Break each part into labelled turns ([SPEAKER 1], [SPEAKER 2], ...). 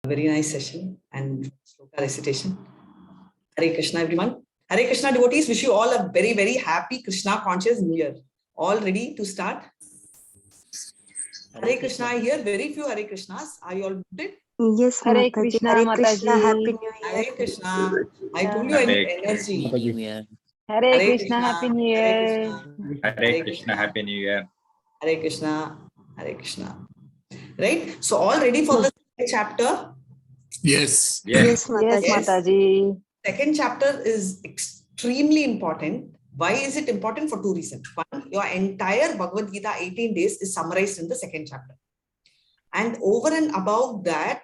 [SPEAKER 1] Very nice session and sloka recitation. Hare Krishna, everyone. Hare Krishna devotees, wish you all a very, very happy Krishna conscious New Year. All ready to start? Hare Krishna, I hear very few Hare Krishnas. Are you all good?
[SPEAKER 2] Yes,
[SPEAKER 3] Hare
[SPEAKER 2] Mataji.
[SPEAKER 3] Krishna,
[SPEAKER 2] Hare
[SPEAKER 3] Mataji.
[SPEAKER 2] Krishna. Happy New Year.
[SPEAKER 1] Hare Krishna. I told you I need energy.
[SPEAKER 3] Hare Krishna, Happy New
[SPEAKER 1] Hare
[SPEAKER 3] Year.
[SPEAKER 1] Krishna.
[SPEAKER 4] Hare Krishna, Happy New Year.
[SPEAKER 1] Hare Krishna. Hare Krishna. Right? So all ready for the second chapter?
[SPEAKER 4] Yes.
[SPEAKER 2] Yes, Mataji.
[SPEAKER 3] Yes, Mataji.
[SPEAKER 1] Second chapter is extremely important. Why is it important? For two reasons. One, your entire Bhagavad Gita 18 days is summarized in the second chapter. And over and above that,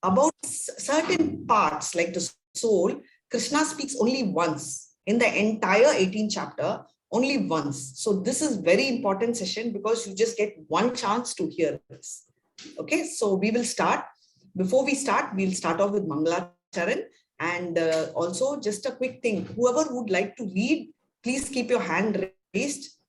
[SPEAKER 1] about certain parts like the soul, Krishna speaks only once in the entire 18th chapter, only once. So this is very important session because you just get one chance to hear this. Okay, so we will start. Before we start, we'll start off with Mangalacharan. And also just a quick thing, whoever would like to read, please keep your hand raised.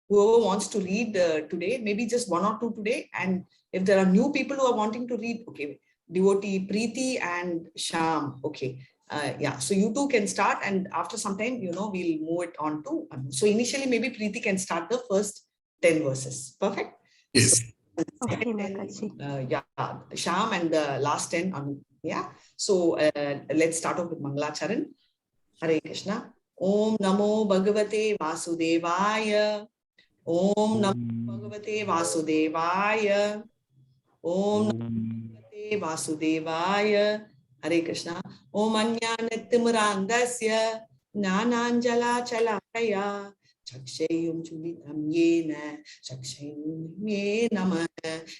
[SPEAKER 1] Whoever wants to read today, maybe just one or two today. And if there are new people who are wanting to read, okay, devotee Preeti and Sham, okay. Yeah, so you two can start, and after some time, we'll move it on to. So initially, maybe Preeti can start the first 10 verses. Perfect?
[SPEAKER 4] Yes.
[SPEAKER 1] So,
[SPEAKER 2] Okay, Mataji.
[SPEAKER 1] yeah, Sham and the last 10. Yeah. So let's start off with Mangalacharan. Hare Krishna. Om Namo Bhagavate Vasudevaya. Om Namo Bhagavate Vasudevaya. Om Namo Bhagavate Vasudevaya. Hare Krishna. Om Anyanattimurandasya Jnananjala Chalakaya Chakshayum Chulitam Yena Chakshayum Ye Namah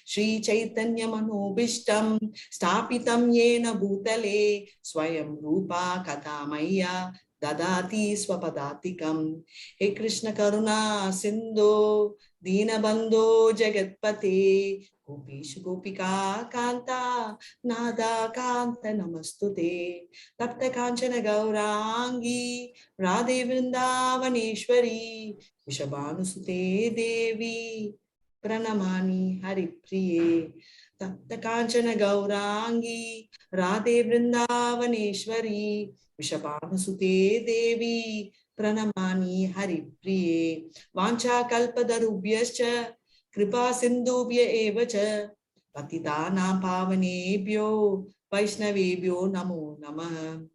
[SPEAKER 1] Shri Chaitanya Manobishtam Stapitam Yena Bhutale Swayam Rupa Katamaya Dadati Swapadatikam. He Krishna Karuna Sindhu Dinabandho Jagatpate Gopishu Gopika Kanta Nada Kanta Namastute Tapta Kanchana Gaurangi Radhe Vrindavaneshwari Vishabhanusute Devi Pranamani Haripriye Tapta Kanchana Gaurangi Radhe Vrindavaneshwari Vishabhanusute Devi Pranamani Haripriye Vancha Kalpadarubhyascha Kripa Sindhubhya eva cha Patitanam pavanebhyo Vaishnavebhyo namo namah.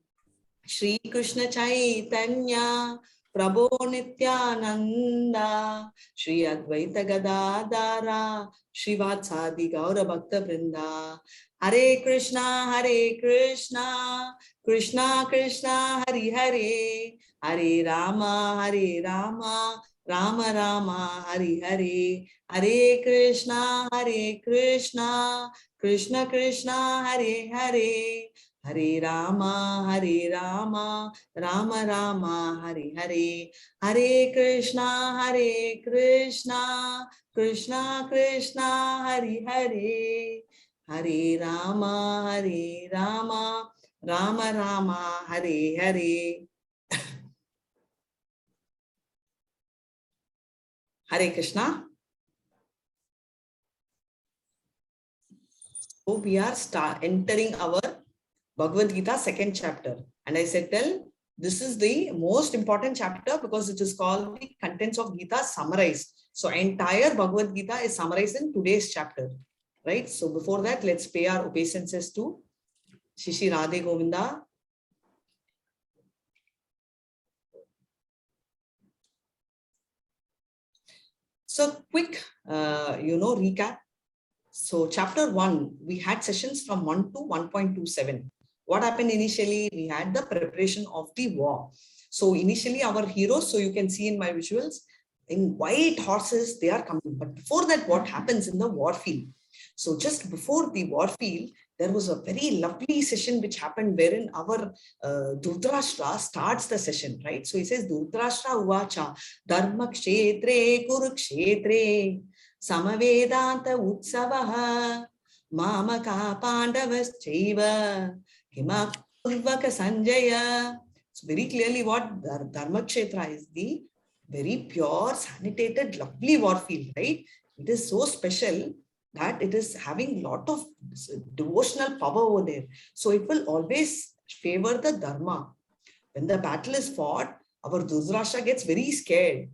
[SPEAKER 1] Shri Krishna Chaitanya Prabhu Nityananda Shri Advaita Gadadara Shri Vatsadi Gaura Bhakta Vrinda. Hare Krishna Krishna Krishna Hare Hare Hare Rama Rama Rama Hare Hare. Hare Krishna Krishna Krishna Hare Hare. Hare Rama Rama Rama Hare Hare. Hare Krishna Krishna Krishna Hare Hare. Hare Rama Rama Rama Hare Hare. Hare Krishna. So we are entering our Bhagavad Gita second chapter. And I said, this is the most important chapter because it is called the contents of Gita summarized. So entire Bhagavad Gita is summarized in today's chapter. Right? So before that, let's pay our obeisances to Shishi Radhe Govinda. So quick, recap. So chapter 1, we had sessions from 1 to 1.27. What happened initially? We had the preparation of the war. So initially our heroes, so you can see in my visuals, in white horses, they are coming. But before that, what happens in the war field? So just before the war field, there was a very lovely session which happened wherein our Dhritarashtra starts the session, right? So he says, Dhritarashtra uvacha dharma kshetre kurukshetre Samavedanta Utsavaha Mamaka Pandavaschaiva Himakurvaka Sanjaya. So very clearly what Dharma Kshetra is, the very pure, sanitated, lovely war field, right? It is so special. that it is having lot of devotional power over there. So it will always favor the dharma. When the battle is fought, our Dhritarashtra gets very scared.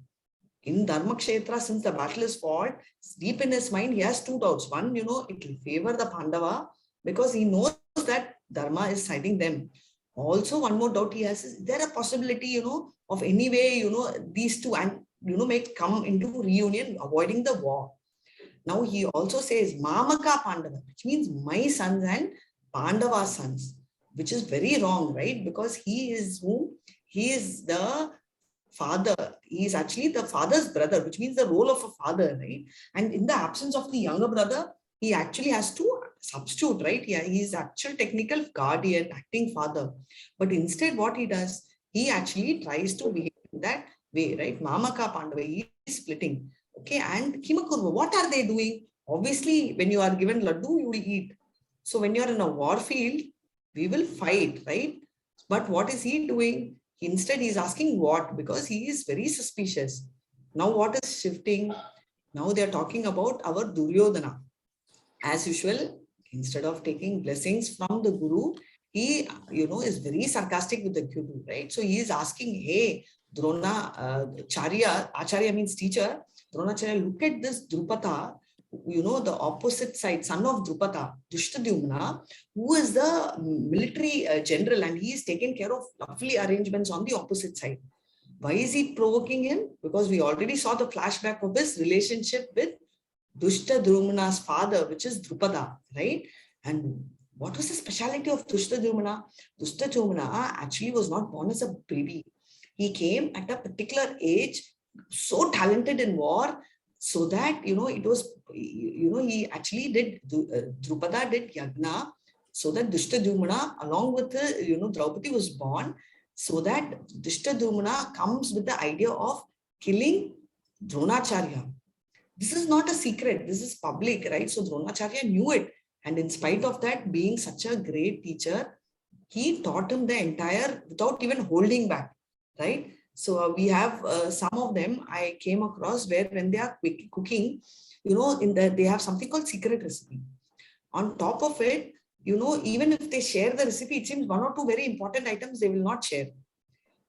[SPEAKER 1] In Dharma Kshetra, since the battle is fought, deep in his mind, he has two doubts. One, it will favor the Pandava because he knows that Dharma is siding them. Also, one more doubt he has, is there a possibility, of any way, these two and, may come into reunion, avoiding the war. Now, he also says, Mamaka Pandava, which means my sons and Pandava's sons, which is very wrong, right? Because he is who? He is the father. He is actually the father's brother, which means the role of a father, right? And in the absence of the younger brother, he actually has to substitute, right? Yeah, he is actual technical guardian, acting father. But instead, what he does, he actually tries to behave in that way, right? Mamaka Pandava, he is splitting. Okay, and Kimakurva, what are they doing? Obviously, when you are given laddu, you will eat. So when you are in a war field, we will fight, right? But what is he doing? Instead, he is asking what? Because he is very suspicious. Now, what is shifting? Now they are talking about our Duryodhana. As usual, instead of taking blessings from the Guru, he, is very sarcastic with the Guru, right? So he is asking, hey, Acharya means teacher. Dronacharya, look at this Drupata, the opposite side, son of Drupada, Drishtadhyumna, who is the military general, and he is taking care of lovely arrangements on the opposite side. Why is he provoking him? Because we already saw the flashback of his relationship with Drishtadhyumna's father, which is Drupada, right? And what was the speciality of Drishtadhyumna? Drishtadhyumna actually was not born as a baby. He came at a particular age, so talented in war, so that, it was, he actually did, Drupada did Yagna, so that Drishtadhyumna, along with the, Draupadi was born, so that Drishtadhyumna comes with the idea of killing Dronacharya. This is not a secret, this is public, right? So Dronacharya knew it. And in spite of that, being such a great teacher, he taught him the entire, without even holding back, right? So we have some of them I came across where when they are cooking, they have something called secret recipe. On top of it, even if they share the recipe, it seems one or two very important items they will not share.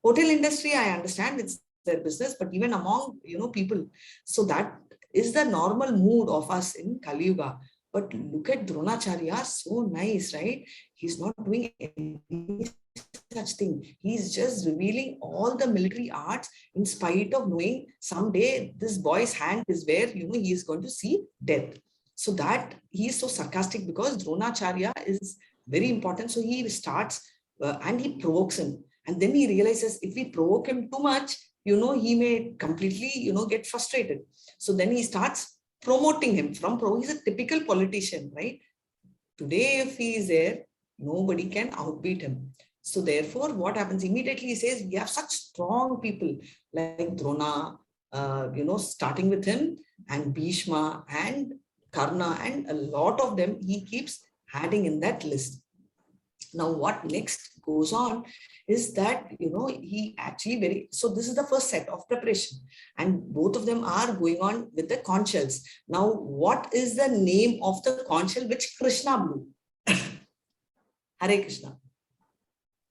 [SPEAKER 1] Hotel industry, I understand it's their business, but even among, people. So that is the normal mood of us in Kali Yuga. But look at Dronacharya, so nice, right? He's not doing any such thing. He's just revealing all the military arts in spite of knowing someday this boy's hand is where, he is going to see death. So that he is so sarcastic because Dronacharya is very important. So he starts and he provokes him. And then he realizes if we provoke him too much, he may completely, get frustrated. So then he starts promoting him he's a typical politician, right? Today, if he is there, nobody can outbeat him. So therefore, what happens immediately, he says, we have such strong people like Drona, starting with him, and Bhishma and Karna, and a lot of them he keeps adding in that list. Now, what next goes on is that, he actually so this is the first set of preparation, and both of them are going on with the conch shells. Now, what is the name of the conch shell which Krishna blew? Hare Krishna.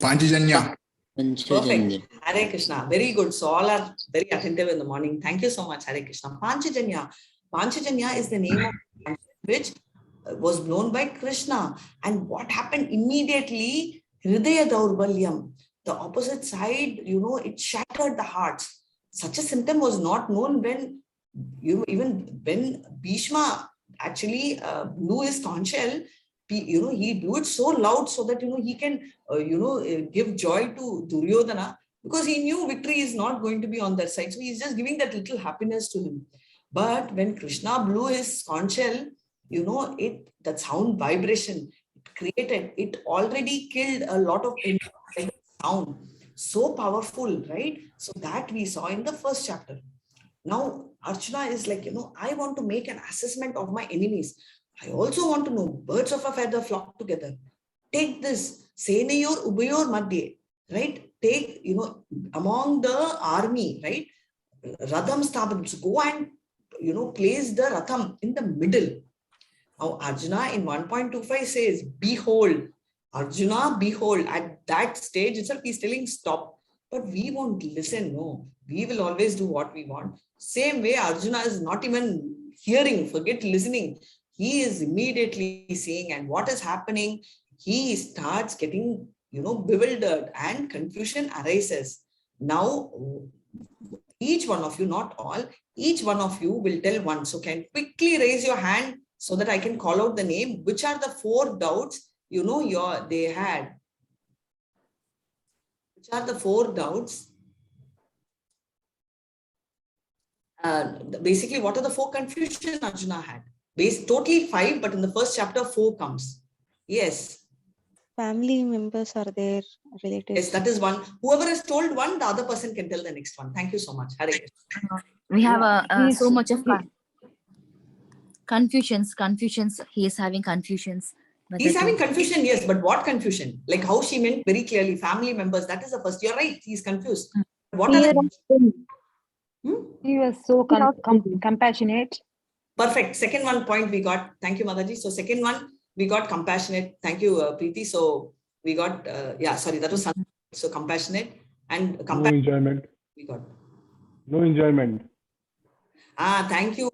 [SPEAKER 4] Panchajanya.
[SPEAKER 1] Perfect. Hare Krishna. Very good. So all are very attentive in the morning. Thank you so much, Hare Krishna. Panchajanya. Panchajanya is the name of which was blown by Krishna. And what happened immediately? Hridaya Daurbalyam. The opposite side, it shattered the hearts. Such a symptom was not known when, even when Bhishma actually blew his conch shell. He blew it so loud so that, he can, give joy to Duryodhana, because he knew victory is not going to be on their side. So he's just giving that little happiness to him. But when Krishna blew his conch shell, that sound vibration it already killed a lot of sound. So powerful, right? So that we saw in the first chapter. Now, Archana is like, I want to make an assessment of my enemies. I also want to know, birds of a feather flock together. Take this, Senayor Ubayor Madhye, right? Take, among the army, right? Radham Sthabam. So go and, place the Ratham in the middle. Now Arjuna in 1.25 says, behold, Arjuna, behold. At that stage itself, he's telling stop. But we won't listen, no. We will always do what we want. Same way, Arjuna is not even hearing, forget listening. He is immediately saying, and what is happening? He starts getting, bewildered and confusion arises. Now, each one of you, not all, each one of you will tell one. So can quickly raise your hand so that I can call out the name. Which are the 4 doubts, they had? Which are the 4 doubts? Basically, what are the 4 confusions Arjuna had? Totally 5, but in the first chapter, 4 comes. Yes.
[SPEAKER 2] Family members are there, relatives.
[SPEAKER 1] Yes, that is one. Whoever has told one, the other person can tell the next one. Thank you so much. Hare Krishna.
[SPEAKER 5] We have
[SPEAKER 3] He's-
[SPEAKER 5] so much of confusions. He is having confusions.
[SPEAKER 1] He's having confusion, yes, but what confusion? Like how she meant very clearly, family members, that is the first. You're right, he's confused. What are
[SPEAKER 3] Fear
[SPEAKER 1] the...
[SPEAKER 3] of sin.
[SPEAKER 1] Hmm?
[SPEAKER 3] He was so compassionate.
[SPEAKER 1] Perfect. Second one point we got. Thank you, Mataji. So second one, we got compassionate. Thank you, Preeti. So we got, that was so compassionate and
[SPEAKER 6] No enjoyment.
[SPEAKER 1] we got.
[SPEAKER 6] No enjoyment.
[SPEAKER 1] Thank you,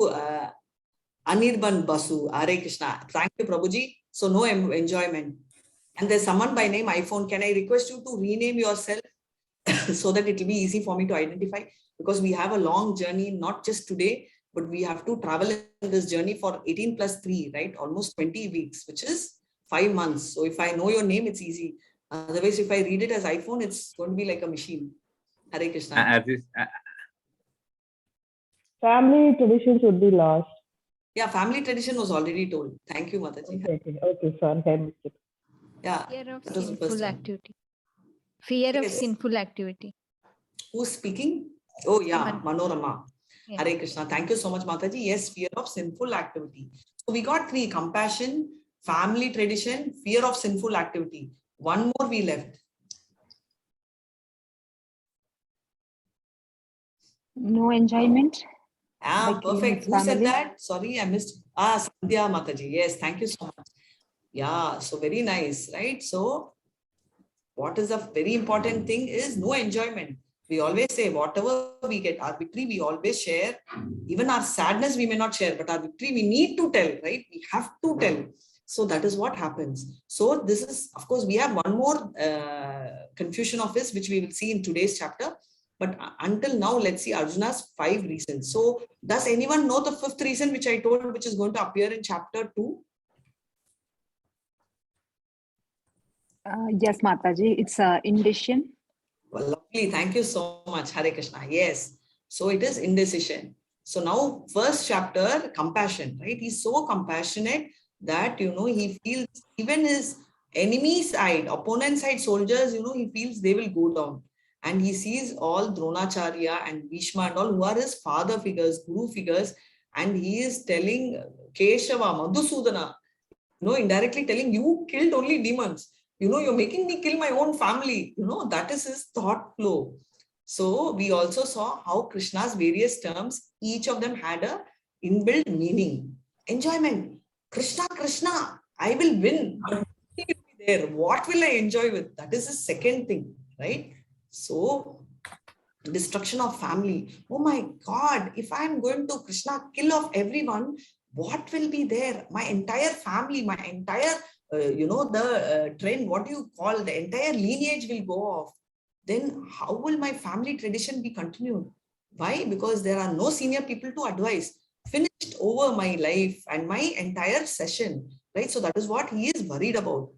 [SPEAKER 1] Anirban Basu, Hare Krishna. Thank you, Prabhuji. So no enjoyment. And there's someone by name iPhone. Can I request you to rename yourself so that it will be easy for me to identify? Because we have a long journey, not just today, but we have to travel in this journey for 18 plus 3, right? Almost 20 weeks, which is 5 months. So if I know your name, it's easy. Otherwise, if I read it as iPhone, it's going to be like a machine. Hare Krishna.
[SPEAKER 7] Family traditions would be lost.
[SPEAKER 1] Yeah, family tradition was already told. Thank you, Mataji.
[SPEAKER 7] Okay, sorry, I missed it.
[SPEAKER 1] Yeah.
[SPEAKER 8] Fear of
[SPEAKER 1] that was the first
[SPEAKER 8] sinful
[SPEAKER 1] one.
[SPEAKER 8] activity. Fear of
[SPEAKER 1] Yes.
[SPEAKER 8] sinful activity.
[SPEAKER 1] Who's speaking? Oh, yeah, Manorama.
[SPEAKER 8] Yeah.
[SPEAKER 1] Hare Krishna. Thank you so much, Mataji. Yes, fear of sinful activity. So we got 3: compassion, family tradition, fear of sinful activity. One more we left.
[SPEAKER 3] No enjoyment. Like in
[SPEAKER 1] Perfect.
[SPEAKER 3] his
[SPEAKER 1] Who said
[SPEAKER 3] family.
[SPEAKER 1] that? Sorry, I missed. Sandhya Mataji. Yes, thank you so much. Yeah, so very nice, right? So what is a very important thing is no enjoyment. We always say whatever we get, our victory, we always share. Even our sadness, we may not share, but our victory, we need to tell, right? We have to tell. So that is what happens. So this is, of course, we have one more confusion of his, which we will see in today's chapter. But until now, let's see Arjuna's 5 reasons. So does anyone know the 5th reason, which I told, which is going to appear in chapter 2?
[SPEAKER 3] Yes, Mataji. It's indecision.
[SPEAKER 1] Well, lovely. Thank you so much, Hare Krishna. Yes. So it is indecision. So now, first chapter, compassion, right? He's so compassionate that, he feels even his enemy side, opponent side soldiers, he feels they will go down. And he sees all Dronacharya and Bhishma and all who are his father figures, guru figures. And he is telling Keshava, Madhusudana, indirectly telling, you killed only demons. You're making me kill my own family. That is his thought flow. So we also saw how Krishna's various terms, each of them had a inbuilt meaning. Enjoyment. Krishna, Krishna, I will win. But what will be there? What will I enjoy with? That is the second thing, right? So destruction of family. Oh my God, if I'm going to Krishna kill off everyone, what will be there? My entire family, my entire the trend, what do you call, the entire lineage will go off. Then how will my family tradition be continued? Why? Because there are no senior people to advise. Finished over my life and my entire session, right? So that is what he is worried about.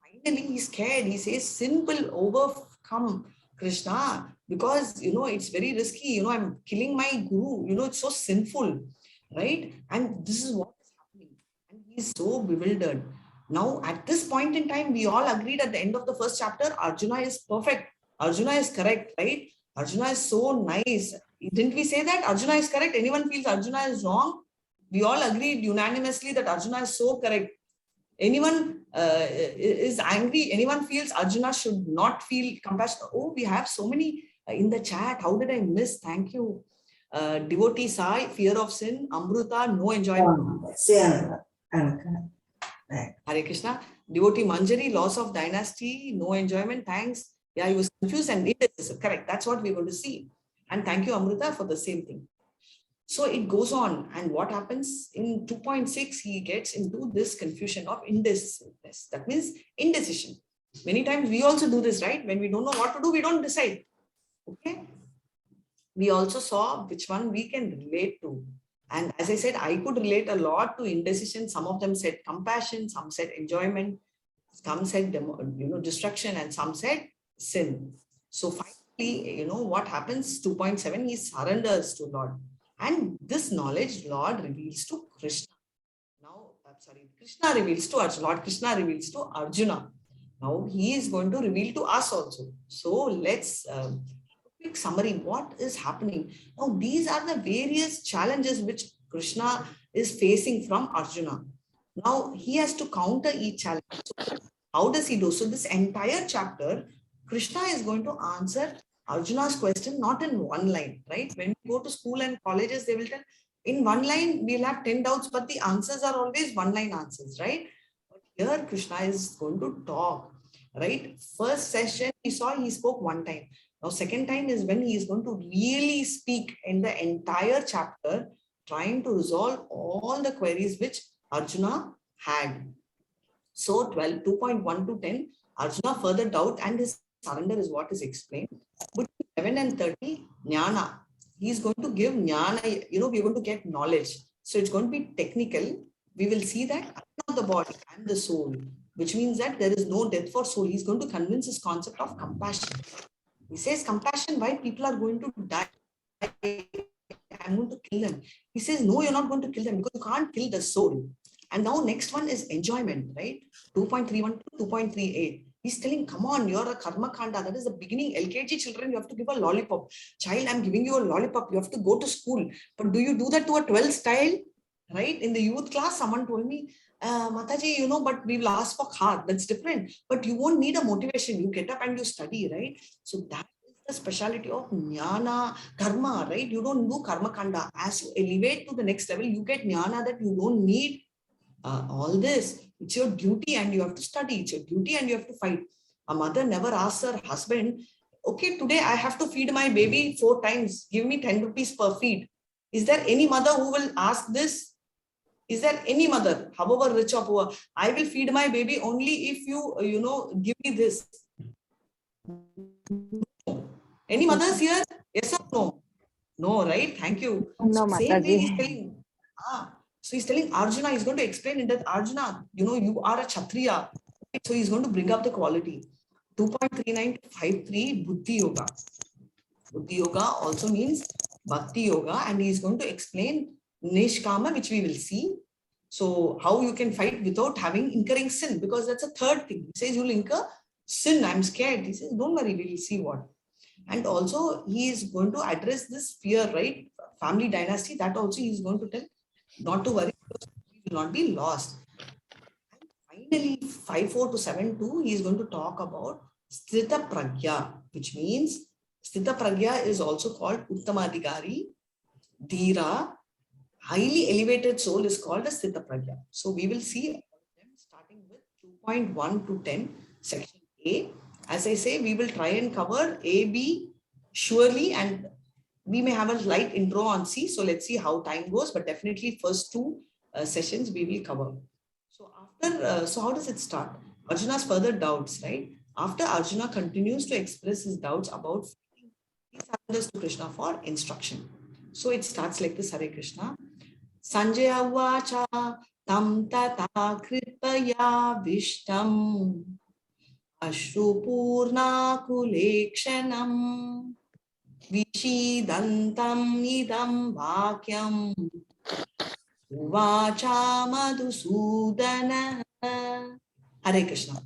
[SPEAKER 1] Finally, he's scared. He says, sin will overcome Krishna because, it's very risky. I'm killing my guru. It's so sinful, right? And this is what is happening. And he's so bewildered. Now, at this point in time, we all agreed at the end of the first chapter, Arjuna is perfect. Arjuna is correct, right? Arjuna is so nice. Didn't we say that? Arjuna is correct. Anyone feels Arjuna is wrong? We all agreed unanimously that Arjuna is so correct. Anyone is angry? Anyone feels Arjuna should not feel compassion? Oh, we have so many in the chat. How did I miss? Thank you. Devotee Sai, fear of sin. Amruta, no enjoyment. Hare Krishna. Devotee Manjari, loss of dynasty, no enjoyment. Thanks. Yeah, he was confused and indecisive. Correct. That's what we're going to see. And thank you, Amruta, for the same thing. So it goes on. And what happens in 2.6, he gets into this confusion of indecisiveness. That means indecision. Many times we also do this, right? When we don't know what to do, we don't decide. Okay. We also saw which one we can relate to. And as I said, I could relate a lot to indecision. Some of them said compassion, some said enjoyment, some said destruction, and some said sin. So finally, what happens? 2.7, he surrenders to Lord. And this knowledge Lord reveals to Krishna. Now, Krishna reveals to Arjuna. Lord Krishna reveals to Arjuna. Now he is going to reveal to us also. So let's quick summary. What is happening? Now these are the various challenges which Krishna is facing from Arjuna. Now he has to counter each challenge. So how does he do? So this entire chapter, Krishna is going to answer Arjuna's question not in one line, right? When we go to school and colleges, they will tell in one line we'll have 10 doubts, but the answers are always one line answers, right? But here Krishna is going to talk, right? First session he spoke one time. Now second time is when he is going to really speak in the entire chapter, trying to resolve all the queries which Arjuna had. So 2.1 to 10, Arjuna further doubt and his surrender is what is explained. But 11 and 30, Jnana. He is going to give Jnana, we're going to get knowledge. So it's going to be technical. We will see that I'm not the body, I'm the soul, which means that there is no death for soul. He's going to convince his concept of compassion. He says, compassion, why people are going to die? I'm going to kill them. He says, no, you're not going to kill them because you can't kill the soul. And now next one is enjoyment, right? 2.31 to 2.38. He's telling, come on, you're a karma kanda. That is the beginning. LKG children, you have to give a lollipop. Child, I'm giving you a lollipop. You have to go to school. But do you do that to a 12 style? Right? In the youth class, someone told me, Mataji, but we will ask for khad. That's different. But you won't need a motivation. You get up and you study, right? So that is the speciality of jnana, karma, right? You don't do karma kanda. As you elevate to the next level, you get jnana that you don't need all this. It's your duty and you have to study. It's your duty and you have to fight. A mother never asks her husband, okay, today I have to feed my baby 4 times. Give me 10 rupees per feed. Is there any mother who will ask this? Is there any mother, however rich or poor, I will feed my baby only if you, give me this? Any mothers here? Yes or no? No, right? Thank you.
[SPEAKER 3] No,
[SPEAKER 1] So same way he's
[SPEAKER 3] Mataji.
[SPEAKER 1] telling. So he's telling Arjuna, he's going to explain it that Arjuna, you are a Kshatriya. So he's going to bring up the quality. 2.39 to 5.3, Buddhi Yoga. Buddhi Yoga also means Bhakti Yoga, and he's going to explain Nishkama, which we will see. So how you can fight without incurring sin, because that's a third thing. He says you'll incur sin, I'm scared. He says, don't worry, we'll see what. And also he is going to address this fear, right? Family dynasty, that also he is going to tell not to worry, because we will not be lost. And finally, 5.4 to 7.2, he is going to talk about Sthita Pragya, which means Sthita Pragya is also called Uttamadhikari, Dhira. Highly elevated soul is called a Sthita Pragya. So we will see them starting with 2.1 to 10, section A. As I say, we will try and cover A, B surely, and we may have a light intro on C. So let's see how time goes, but definitely first 2 sessions we will cover. So after, so how does it start? Arjuna's further doubts, right? After Arjuna continues to express his doubts about, he surrenders to Krishna for instruction. So it starts like this, Hare Krishna. Sanjaya vacha tam tata kripaya vishtam ashrupurna kulekshanam vishidantam idam vakyam uvacha madhusudana. Hare Krishna.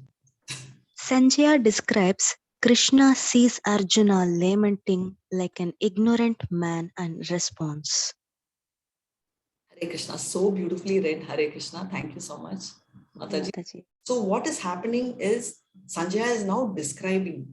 [SPEAKER 2] Sanjaya describes Krishna sees Arjuna lamenting like an ignorant man and responds.
[SPEAKER 1] Hare Krishna. So beautifully read, Hare Krishna. Thank you so much, Mataji. So what is happening is Sanjaya is now describing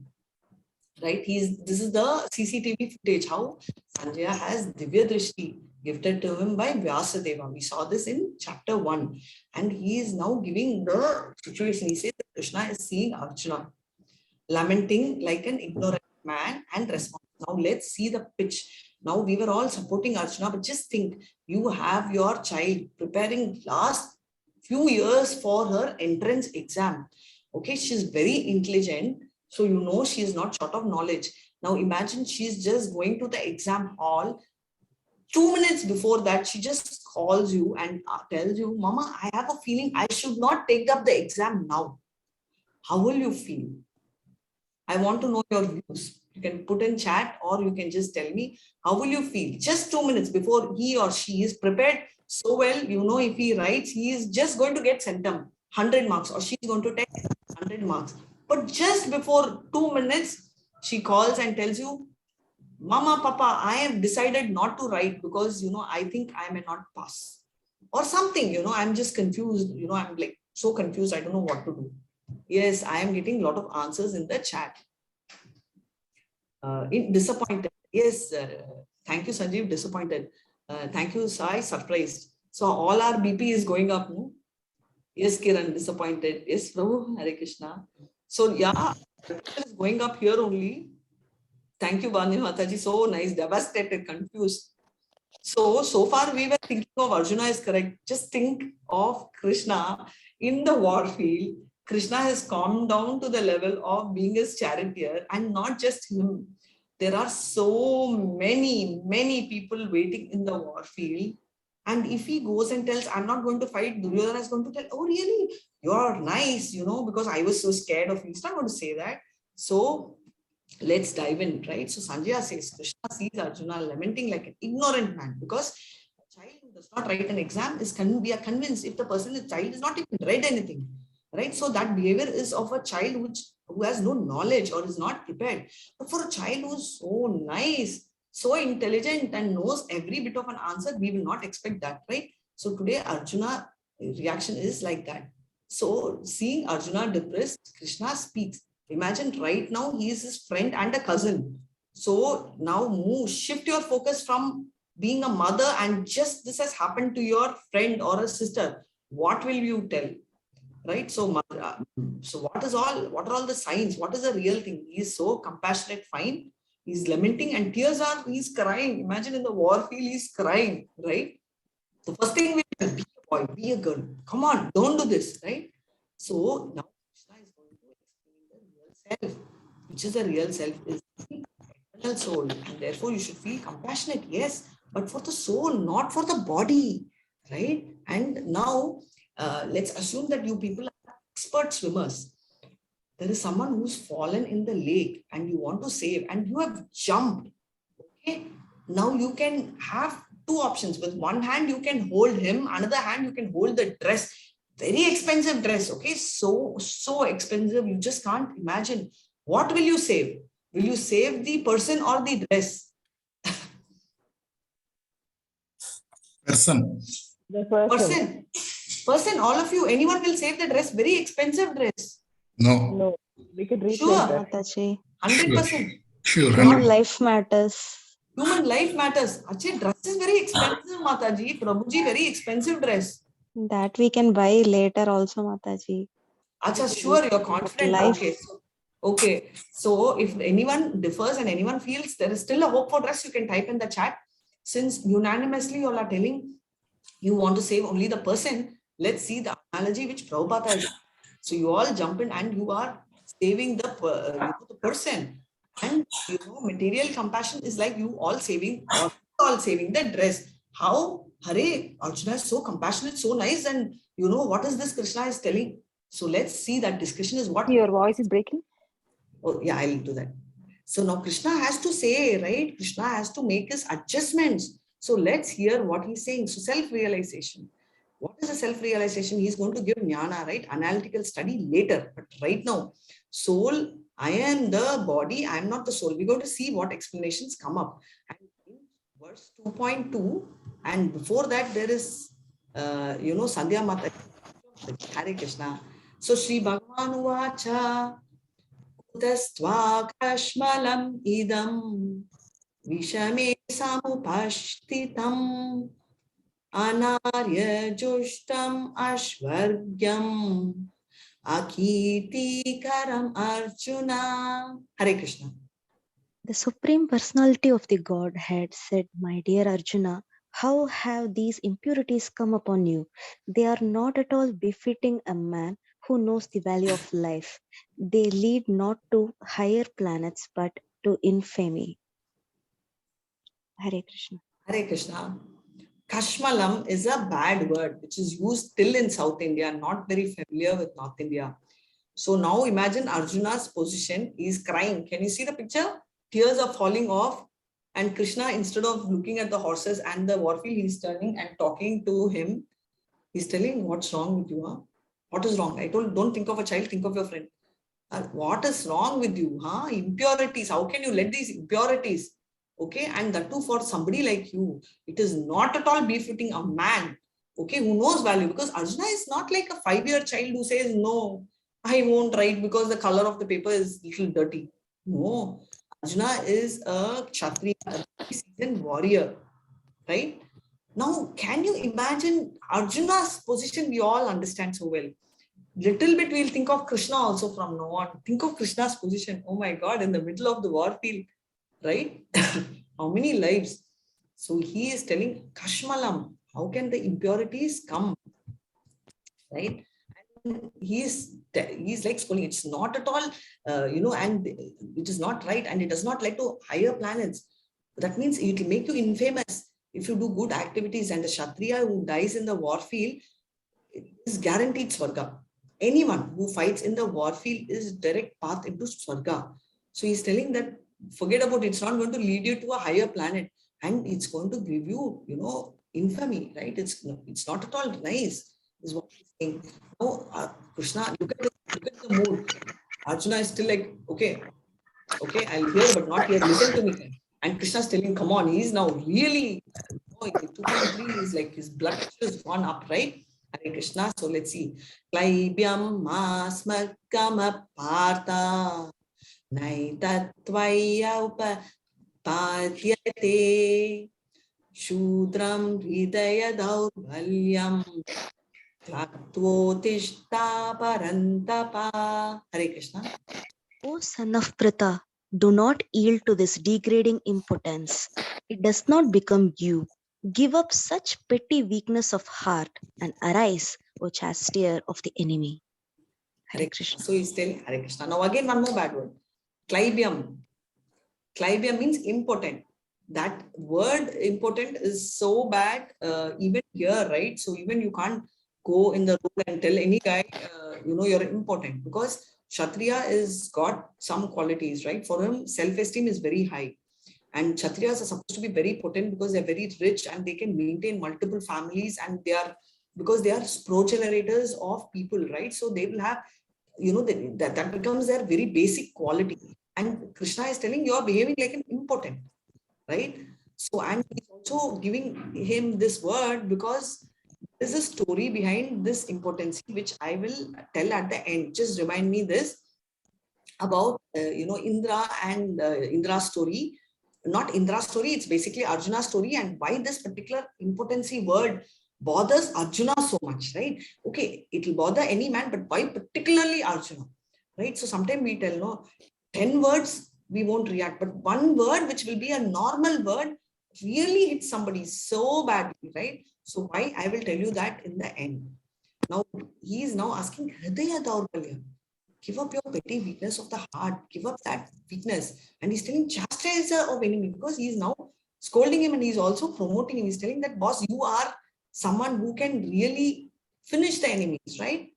[SPEAKER 1] right? This is the CCTV footage, how Sanjaya has Divya Drishti gifted to him by Vyasadeva. We saw this in chapter 1. And he is now giving the situation. He says that Krishna is seeing Arjuna lamenting like an ignorant man and response. Now let's see the pitch. Now we were all supporting Arjuna, but just think, you have your child preparing last few years for her entrance exam. Okay, she's very intelligent. So you know she is not short of knowledge. Now imagine she's just going to the exam hall. 2 minutes before that, she just calls you and tells you, Mama, I have a feeling I should not take up the exam now. How will you feel? I want to know your views. You can put in chat or you can just tell me, how will you feel? Just 2 minutes before he or she is prepared so well, you know, if he writes, he is just going to get centum, 100 marks, or she's going to take 100 marks. But just before 2 minutes, she calls and tells you, Mama, Papa, I have decided not to write because, you know, I think I may not pass. Or something, you know, I'm just confused. You know, I'm like so confused. I don't know what to do. Yes, I am getting a lot of answers in the chat. Disappointed. Yes, thank you, Sanjeev. Disappointed. Thank you, Sai. Surprised. So all our BP is going up. No? Yes, Kiran. Disappointed. Yes, Prabhu. Hare Krishna. So yeah, it is going up here only. Thank you, Bani Mataji. So nice. Devastated. Confused. So far we were thinking of Arjuna is correct. Just think of Krishna in the war field. Krishna has calmed down to the level of being his charioteer, and not just him. There are so many people waiting in the war field. And if he goes and tells, I'm not going to fight, Duryodhana is going to tell, oh really? You're nice, you know, because I was so scared of you. He's not going to say that. So let's dive in, right? So Sanjaya says, Krishna sees Arjuna lamenting like an ignorant man, because a child who does not write an exam we are convinced if the child is not even read anything, right? So that behavior is of a child who has no knowledge or is not prepared. But for a child who is so nice, so intelligent and knows every bit of an answer, we will not expect that, right? So today Arjuna reaction is like that. So seeing Arjuna depressed, Krishna speaks. Imagine right now he is his friend and a cousin. So now shift your focus from being a mother and just this has happened to your friend or a sister. What will you tell? Right? So what are all the signs? What is the real thing? He is so compassionate, fine. He's lamenting and he's crying. Imagine in the war field, he's crying, right? The first thing we do, be a boy, be a girl. Come on, don't do this, right? So now Krishna is going to explain the real self, which is the real self is the eternal soul. And therefore you should feel compassionate, yes, but for the soul, not for the body, right? And now let's assume that you people are expert swimmers. There is someone who's fallen in the lake and you want to save and you have jumped. Okay. Now you can have two options. With one hand, you can hold him. Another hand, you can hold the dress. Very expensive dress. Okay. So expensive. You just can't imagine. What will you save? Will you save the person or the dress?
[SPEAKER 4] Person.
[SPEAKER 7] The
[SPEAKER 1] Person, all of you, anyone will save the dress, very expensive dress.
[SPEAKER 7] No, we could reach
[SPEAKER 1] Sure.
[SPEAKER 7] like that.
[SPEAKER 2] Mataji.
[SPEAKER 1] 100%.
[SPEAKER 4] Sure.
[SPEAKER 2] Human
[SPEAKER 4] 100%.
[SPEAKER 2] life matters.
[SPEAKER 1] Human life matters. Achha, dress is very expensive, Mataji. Prabhuji, very expensive dress.
[SPEAKER 2] That we can buy later also, Mataji.
[SPEAKER 1] Achha, sure, you're confident.
[SPEAKER 2] Life.
[SPEAKER 1] Okay. So if anyone differs and anyone feels there is still a hope for dress, you can type in the chat. Since unanimously you all are telling you want to save only the person, let's see the analogy which Prabhupada has. So you all jump in and you are saving the person. And material compassion is like you all saving the dress. How? Hare, Arjuna is so compassionate, so nice. And what is this Krishna is telling? So let's see that discussion is what.
[SPEAKER 3] Your voice is breaking.
[SPEAKER 1] Oh, yeah, I'll do that. So now Krishna has to say, right? Krishna has to make his adjustments. So let's hear what he's saying. So self-realization. What is a self-realization? He's going to give jnana, right? Analytical study later. But right now, soul, I am the body, I am not the soul. We're going to see what explanations come up. And in verse 2.2, and before that, there is, Sandhya Mata. Hare Krishna. So Sri Bhagavan Vacha. Tastva kashmalam idam vishame samupashtitam anarya jushtam ashvargyam akiti karam Arjuna. Hare Krishna.
[SPEAKER 2] The Supreme Personality of the Godhead said, "My dear Arjuna, how have these impurities come upon you? They are not at all befitting a man who knows the value of life. They lead not to higher planets but to infamy." Hare Krishna.
[SPEAKER 1] Hare Krishna. Kashmalam is a bad word which is used still in South India, not very familiar with North India. So now imagine Arjuna's position. He is crying. Can you see the picture? Tears are falling off. And Krishna, instead of looking at the horses and the war field, he's turning and talking to him. He's telling, what's wrong with you? Huh? What is wrong? I told, don't think of a child, think of your friend. What is wrong with you? Huh? Impurities. How can you let these impurities? Okay. And that too for somebody like you. It is not at all befitting a man, okay, who knows value. Because Arjuna is not like a 5-year child who says, no, I won't write because the color of the paper is little dirty. No. Arjuna is a Kshatriya, a seasoned warrior, right? Now, can you imagine Arjuna's position? We all understand so well. Little bit we'll think of Krishna also from now on. Think of Krishna's position. Oh my God, in the middle of the war field, right? How many lives? So he is telling Kashmalam, how can the impurities come? Right? And he's like scolding, it's not at all, and it is not right, and it does not lead to higher planets. That means it will make you infamous if you do good activities. And the Kshatriya who dies in the war field is guaranteed Swarga. Anyone who fights in the war field is direct path into Swarga. So he's telling that forget about it, it's not going to lead you to a higher planet, and it's going to give you, infamy, right? It's not at all nice, is what he's saying. Now, Krishna, look at the mood. Arjuna is still like, okay, I'll hear, but not here. Listen to me. And Krishna's telling, come on, he's now really, 2.3 is like his blood pressure has gone up, right? Hare Krishna. So let's see. Klaibyam masmakama partha naitattvaya upapadyate shudram hridaya daurbalyam tvatvotishta parantapa. Hare Krishna.
[SPEAKER 2] O son of Pritha, do not yield to this degrading impotence. It does not become you. Give up such petty weakness of heart and arise, O chastier of the enemy. Hare Krishna.
[SPEAKER 1] So he's telling Hare Krishna. Now again, one more bad word. Klaibyam. Klaibyam means impotent. That word impotent is so bad, even here, right? So even you can't go in the road and tell any guy, you're impotent, because Kshatriya is got some qualities, right? For him, self-esteem is very high. And Kshatriyas are supposed to be very potent because they're very rich and they can maintain multiple families, and because they are progenitors of people, right? So they will have, that becomes their very basic quality. And Krishna is telling you are behaving like an impotent, right? So, and he's also giving him this word because there's a story behind this impotency, which I will tell at the end. Just remind me this about, Indra and Indra's story. Not Indra's story, it's basically Arjuna's story, and why this particular impotency word bothers Arjuna so much, right? Okay, it will bother any man, but why particularly Arjuna, right? So sometimes we tell, no, 10 words we won't react, but one word which will be a normal word really hits somebody so badly, right? So why? I will tell you that in the end. Now he is now asking Hridaya Daurbalya. Give up your petty weakness of the heart. Give up that weakness. And he's telling chastiser of enemy, because he's now scolding him and he's also promoting him. He's telling that, boss, you are someone who can really finish the enemies, right?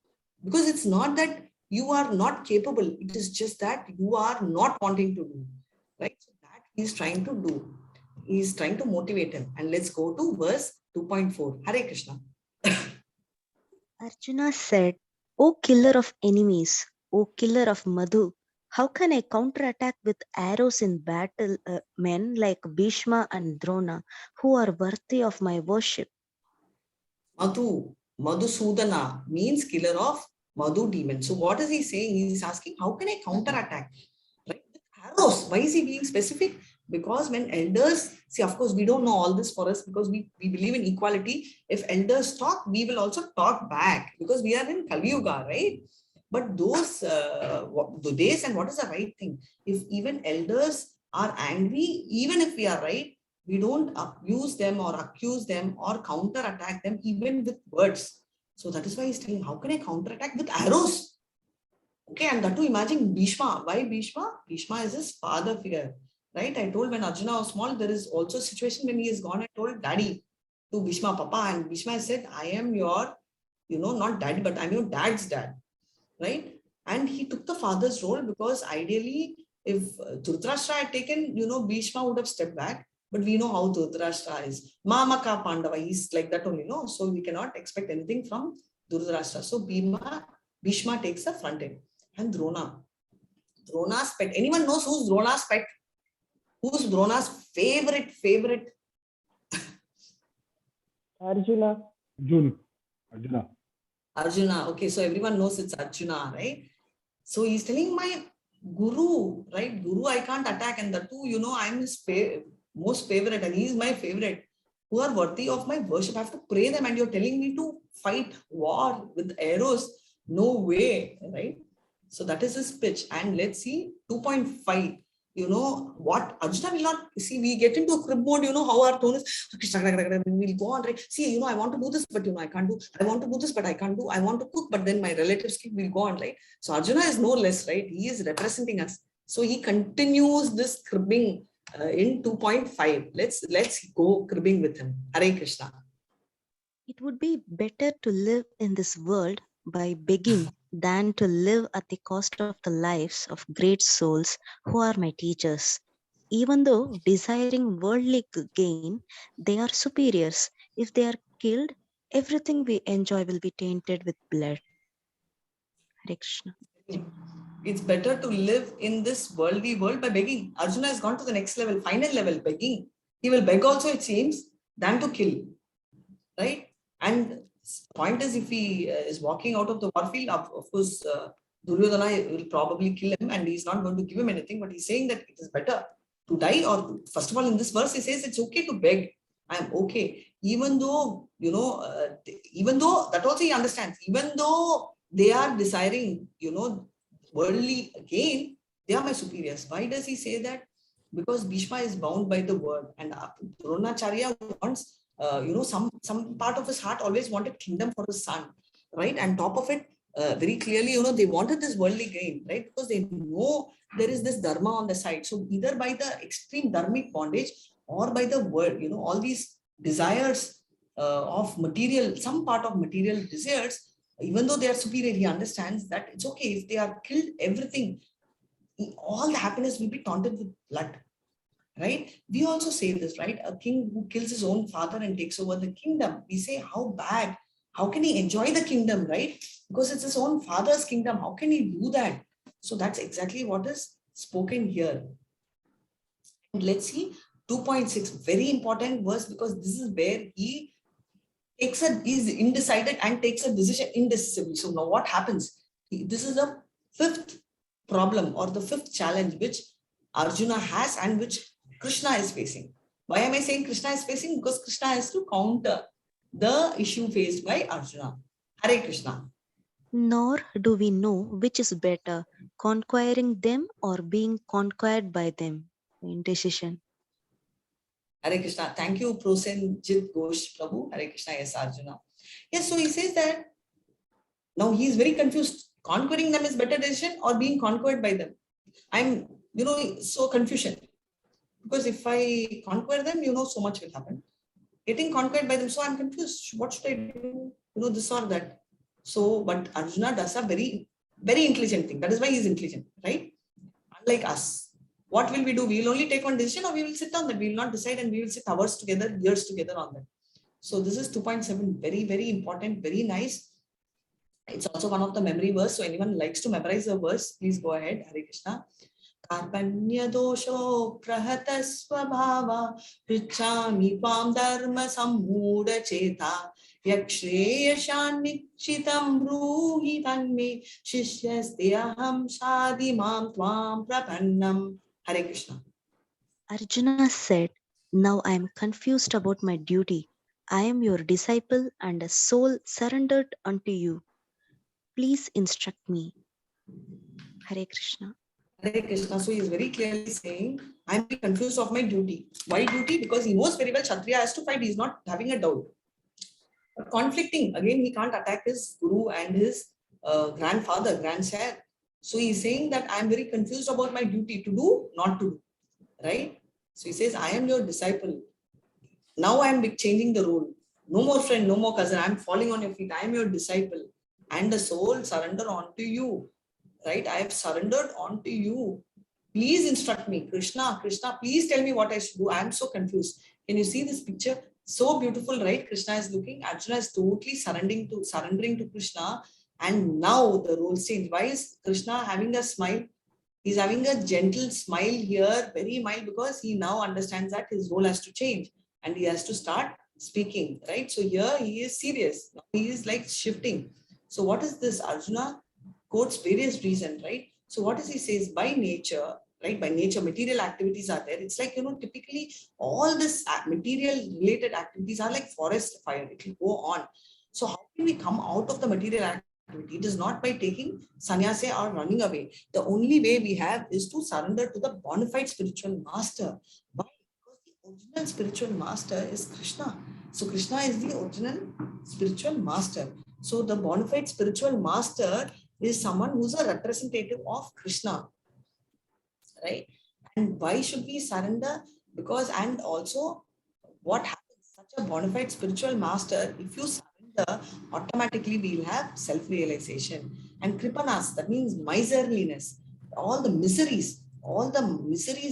[SPEAKER 1] Because it's not that you are not capable. It is just that you are not wanting to do, right? So that he's trying to do. He's trying to motivate him. And let's go to verse 2.4. Hare Krishna.
[SPEAKER 2] Arjuna said, O killer of enemies, O killer of Madhu, how can I counterattack with arrows in battle men like Bhishma and Drona, who are worthy of my worship?
[SPEAKER 1] Madhusudana means killer of Madhu demon. So what is he saying? He's asking, how can I counterattack? knows. Why is he being specific? Because when elders, see, of course, we don't know all this for us because we believe in equality. If elders talk, we will also talk back because we are in Kali Yuga, right? But those the days and what is the right thing? If even elders are angry, even if we are right, we don't abuse them or accuse them or counter attack them even with words. So that is why he's telling, how can I counter attack with arrows? Okay, and that to imagine Bhishma. Why Bhishma? Bhishma is his father figure, right? I told when Arjuna was small, there is also a situation when he is gone. I told daddy to Bhishma, Papa, and Bhishma said, I am your, not daddy, but I'm your dad's dad, right? And he took the father's role because ideally, if Dhritarashtra had taken, Bhishma would have stepped back. But we know how Dhritarashtra is. Mama ka Pandava, he's like that only, no? So we cannot expect anything from Dhritarashtra. So Bhishma takes the front end. And Drona's pet. Anyone knows who's Drona's pet? Who's Drona's favorite?
[SPEAKER 7] Arjuna.
[SPEAKER 1] Arjuna. Okay, so everyone knows it's Arjuna, right? So he's telling my Guru, right? Guru, I can't attack. And the two, I'm his most favorite and he's my favorite. Who are worthy of my worship. I have to pray them and you're telling me to fight war with arrows. No way, right? So that is his pitch. And let's see 2.5. What Arjuna will not see. We get into a crib mode, how our tone is. We'll go on, right? See, I want to do this, but I can't do. I want to do this, but I can't do. I want to cook, but then my relatives will go on, right? So Arjuna is no less, right? He is representing us. So he continues this cribbing in 2.5. Let's go cribbing with him. Hare Krishna.
[SPEAKER 2] It would be better to live in this world by begging than to live at the cost of the lives of great souls who are my teachers. Even though desiring worldly gain, they are superiors. If they are killed, everything we enjoy will be tainted with blood. Hare Krishna.
[SPEAKER 1] It's better to live in this worldly world by begging. Arjuna has gone to the next level, final level, begging. He will beg also, it seems, than to kill. Right? And point is, if he is walking out of the warfield, of course, Duryodhana will probably kill him and he's not going to give him anything, but he's saying that it is better to die or, first of all, in this verse, he says it's okay to beg. I'm okay. Even though, even though, that also he understands, even though they are desiring, worldly gain, they are my superiors. Why does he say that? Because Bhishma is bound by the word and Dronacharya wants, some part of his heart always wanted kingdom for his son, right? And top of it, very clearly, they wanted this worldly gain, right? Because they know there is this dharma on the side. So either by the extreme dharmic bondage or by the word, all these desires of material, some part of material desires, even though they are superior, he understands that it's okay if they are killed, everything, all the happiness will be taunted with blood. Right? We also say this, right? A king who kills his own father and takes over the kingdom. We say, how bad? How can he enjoy the kingdom, right? Because it's his own father's kingdom. How can he do that? So that's exactly what is spoken here. And let's see 2.6, very important verse because this is where he is undecided and takes a decision indecisively. So now what happens? This is the fifth problem or the fifth challenge which Arjuna has and which Krishna is facing. Why am I saying Krishna is facing? Because Krishna has to counter the issue faced by Arjuna. Hare Krishna.
[SPEAKER 2] Nor do we know which is better, conquering them or being conquered by them. Indecision.
[SPEAKER 1] Hare Krishna. Thank you, Prosenjit Ghosh Prabhu. Hare Krishna, yes, Arjuna. Yes, so he says that now he is very confused. Conquering them is better decision or being conquered by them. I'm, so confusion. Because if I conquer them, so much will happen. Getting conquered by them, so I'm confused. What should I do? This or that. So, but Arjuna does a very, very intelligent thing. That is why he is intelligent, right? Unlike us. What will we do? We will only take one decision or we will sit on that. We will not decide and we will sit hours together, years together on that. So this is 2.7. Very, very important, very nice. It's also one of the memory verse. So anyone likes to memorize the verse, please go ahead. Hare Krishna. Karpanya dosho prahata swabhava prichami tvam dharma sammuda cheta yaksheyashan nichitam bruhi tanme shishyasteham shadi mam tvam prapannam. Hare Krishna.
[SPEAKER 2] Arjuna said, "Now I am confused about my duty. I am your disciple and a soul surrendered unto you. Please instruct me." Hare Krishna.
[SPEAKER 1] Hare Krishna. So he is very clearly saying, I'm very confused of my duty. Why duty? Because he knows very well Kshatriya has to fight. He's not having a doubt. But conflicting. Again, he can't attack his guru and his grandfather, grandsire. So he's saying that I'm very confused about my duty to do, not to do. Right? So he says, I am your disciple. Now I'm changing the role. No more friend, no more cousin. I'm falling on your feet. I am your disciple. And the soul surrender onto you. Right? I have surrendered onto you. Please instruct me. Krishna, Krishna, please tell me what I should do. I am so confused. Can you see this picture? So beautiful, right? Krishna is looking. Arjuna is totally surrendering to Krishna. And now the roles change. Why is Krishna having a smile? He's having a gentle smile here, very mild, because he now understands that his role has to change and he has to start speaking, right? So here he is serious. He is like shifting. So what is this? Arjuna quotes various reasons, right? So what does he says? By nature, right? By nature, material activities are there. It's like, typically all this material related activities are like forest fire. It will go on. So how can we come out of the material activity? It is not by taking sannyasa or running away. The only way we have is to surrender to the bona fide spiritual master. Why? Because the original spiritual master is Krishna. So Krishna is the original spiritual master. So the bona fide spiritual master is someone who's a representative of Krishna, right? And why should we surrender? Because, and also what happens, such a bona fide spiritual master, if you surrender, automatically we'll have self-realization. And kripanas, that means miserliness, all the miseries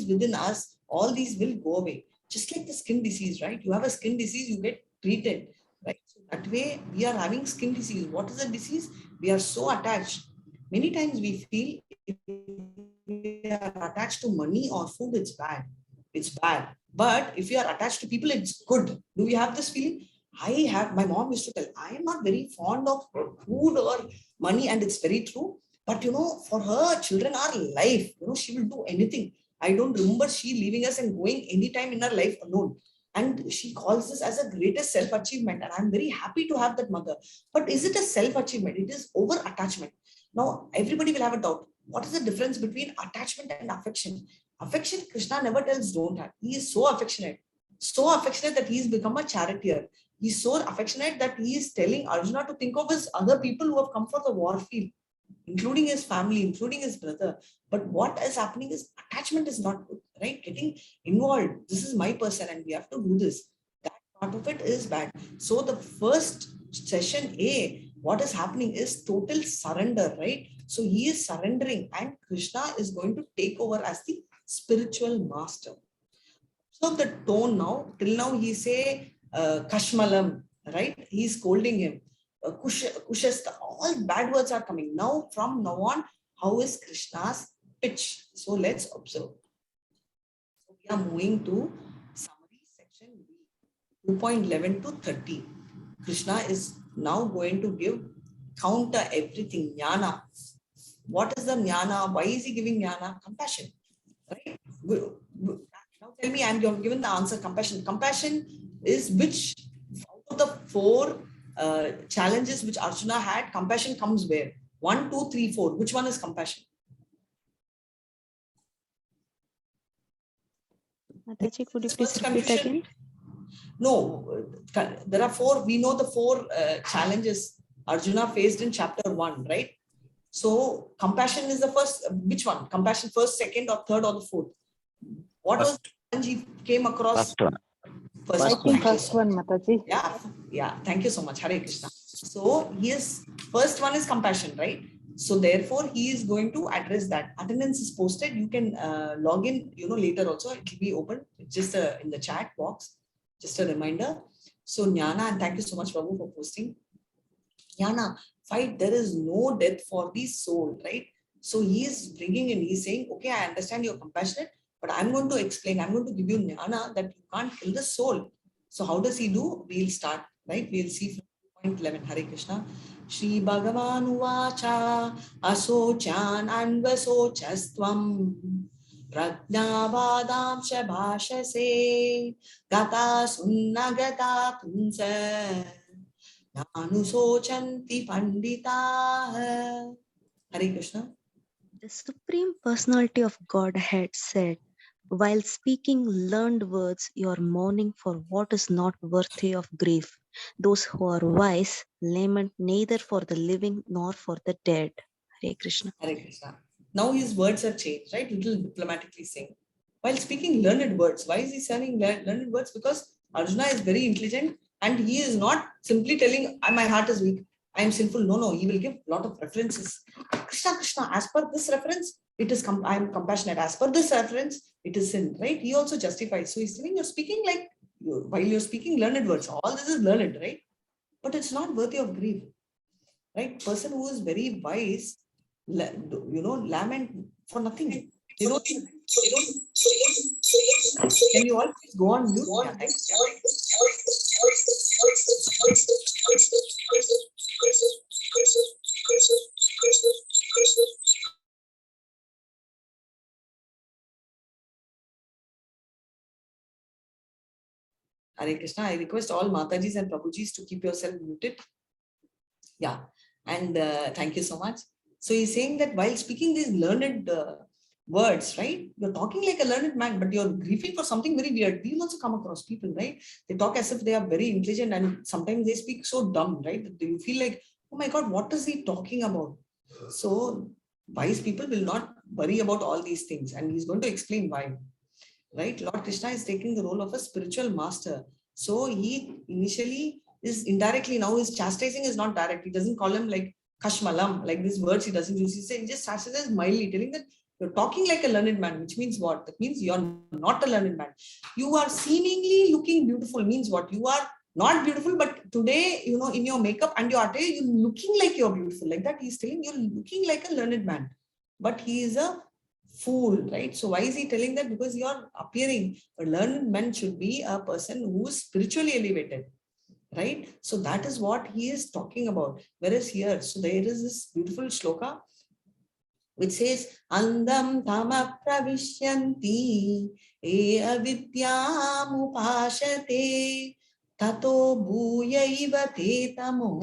[SPEAKER 1] within us, all these will go away. Just like the skin disease, right? You have a skin disease, you get treated, right? So that way we are having skin disease. What is the disease? We are so attached. Many times we feel if we are attached to money or food, it's bad. It's bad. But if you are attached to people, it's good. Do we have this feeling? My mom used to tell, I am not very fond of food or money, and it's very true. But for her, children are life. She will do anything. I don't remember she leaving us and going anytime in her life alone. And she calls this as a greatest self-achievement. And I'm very happy to have that mother. But is it a self-achievement? It is over-attachment. Now, everybody will have a doubt. What is the difference between attachment and affection? Affection, Krishna never tells don't have. He is so affectionate that he's become a charioteer. He's so affectionate that he is telling Arjuna to think of his other people who have come for the war field, including his family, including his brother. But what is happening is attachment is not good, right? Getting involved. This is my person and we have to do this. That part of it is bad. So the first session A, what is happening is total surrender, right? So he is surrendering and Krishna is going to take over as the spiritual master. So the tone now, till now he say Kashmalam, right? He's scolding him. Kushasta, all bad words are coming. Now, from now on, how is Krishna's pitch? So let's observe. So we are moving to summary section B, 2.11 to 30. Krishna is now going to give counter everything, jnana. What is the jnana? Why is he giving jnana? Compassion, right? Now tell me, I'm given the answer, compassion. Compassion is which out of the four challenges which Arjuna had, compassion comes where? 1, 2, 3, 4. Which one is compassion?
[SPEAKER 2] Mataji, could you please repeat again?
[SPEAKER 1] No, there are 4. We know the 4 challenges Arjuna faced in chapter 1, right? So compassion is the first. Which one? Compassion first, second, or third, or the fourth? What was the challenge he came across?
[SPEAKER 9] First one.
[SPEAKER 3] I think first one, Mataji.
[SPEAKER 1] Yeah. Thank you so much. Hare Krishna. So his first one is compassion, right? So therefore, he is going to address that. Attendance is posted. You can log in, later also. It will be open. Just in the chat box. Just a reminder. So Jnana, and thank you so much, Prabhu, for posting. Jnana, fight. There is no death for the soul, right? So he is bringing in. He's saying, okay, I understand you're compassionate, but I'm going to explain. I'm going to give you Jnana that you can't kill the soul. So how does he do? We'll start, right? We'll see from 2.11. Hare Krishna. Shri Bhagavan Uvacha Asochan Anvasochastvam Prajnavadamsha bhashase gata sunnagata punsa nanusochanti pandita. Hare Krishna.
[SPEAKER 2] The Supreme Personality of Godhead said, while speaking learned words, you are mourning for what is not worthy of grief. Those who are wise lament neither for the living nor for the dead. Hare Krishna.
[SPEAKER 1] Hare Krishna. Now his words have changed, right? Little diplomatically saying. While speaking learned words, why is he saying learned words? Because Arjuna is very intelligent and he is not simply telling, my heart is weak, I am sinful. No, no, he will give a lot of references. Krishna, Krishna, as per this reference, it is I am compassionate. As per this reference, it is sin, right? He also justifies. So he's saying you're speaking like, while you're speaking learned words, all this is learned, right? But it's not worthy of grief, right? Person who is very wise, lament for nothing. Can you all please go on mute? Yeah, thanks. Hare Krishna, I request all Matajis and Prabhujis to keep yourself muted. Yeah, and thank you so much. So he's saying that while speaking these learned words, right? You're talking like a learned man, but you're grieving for something very weird. We also come across people, right? They talk as if they are very intelligent and sometimes they speak so dumb, right? That you feel like, oh my God, what is he talking about? So wise people will not worry about all these things. And he's going to explain why, right? Lord Krishna is taking the role of a spiritual master. So he initially is indirectly, now his chastising is not direct. He doesn't call him like kashmalam, like these words he doesn't use. He just chastises mildly, telling that you're talking like a learned man, which means what? That means you're not a learned man. You are seemingly looking beautiful, means what? You are not beautiful, but today, in your makeup and your attire, you're looking like you're beautiful. Like that, he's telling you're looking like a learned man. But he is a fool, right? So why is he telling that? Because you're appearing. A learned man should be a person who is spiritually elevated, right? So that is what he is talking about. Whereas here, so there is this beautiful shloka which says, Andam tama pravishyanti e avidyam upashate tato bhuyaiva te tamo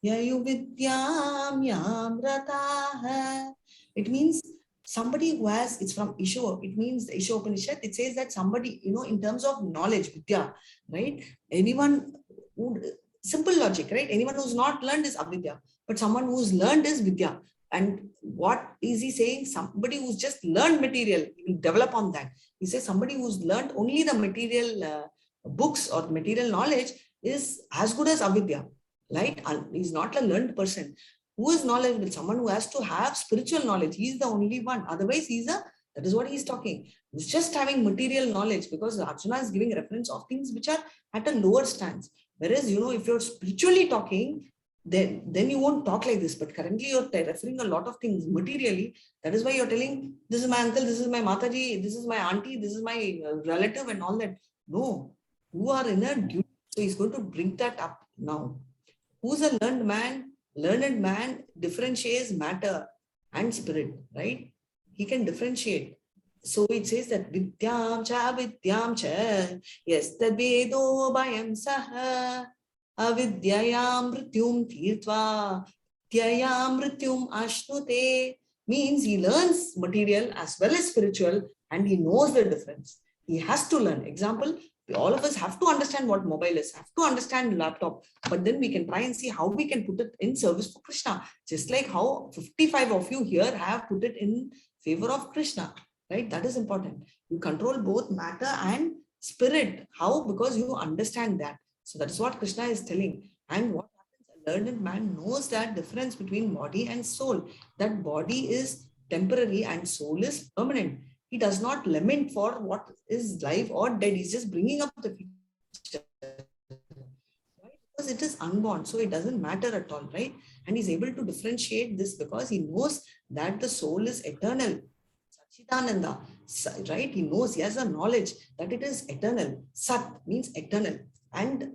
[SPEAKER 1] yayu vidyam yamrataha. It means somebody who has, it's from Isho, it means the Isho Upanishad, it says that somebody, in terms of knowledge, vidya, right? Anyone who, simple logic, right? Anyone who's not learned is avidya, but someone who's learned is vidya. And what is he saying? Somebody who's just learned material, he will develop on that. He says somebody who's learned only the material books or material knowledge is as good as avidya, right? He's not a learned person. Who is knowledgeable? Someone who has to have spiritual knowledge. He's the only one. Otherwise, that is what he's talking. He's just having material knowledge, because Arjuna is giving reference of things which are at a lower stance. Whereas, if you're spiritually talking, then you won't talk like this. But currently you're referring a lot of things materially. That is why you're telling, this is my uncle, this is my Mataji, this is my auntie, this is my relative and all that. No, who are in a duty. So he's going to bring that up now. Who's a learned man? Learned man differentiates matter and spirit, right? He can differentiate. So it says that vidyam cha yes tabedo bayam saha avidyayam mrityum tirtva tyayam mrityum ashnute, means he learns material as well as spiritual and he knows the difference. He has to learn. Example, all of us have to understand what mobile is, have to understand laptop, but then we can try and see how we can put it in service for Krishna. Just like how 55 of you here have put it in favor of Krishna, right? That is important. You control both matter and spirit. How? Because you understand that. So that is what Krishna is telling. And what happens? A learned man knows that difference between body and soul. That body is temporary and soul is permanent. He does not lament for what is life or dead. He's just bringing up the future. Right? Because it is unborn. So it doesn't matter at all, right? And he's able to differentiate this because he knows that the soul is eternal. Satchidananda, right? He knows, he has a knowledge that it is eternal. Sat means eternal. And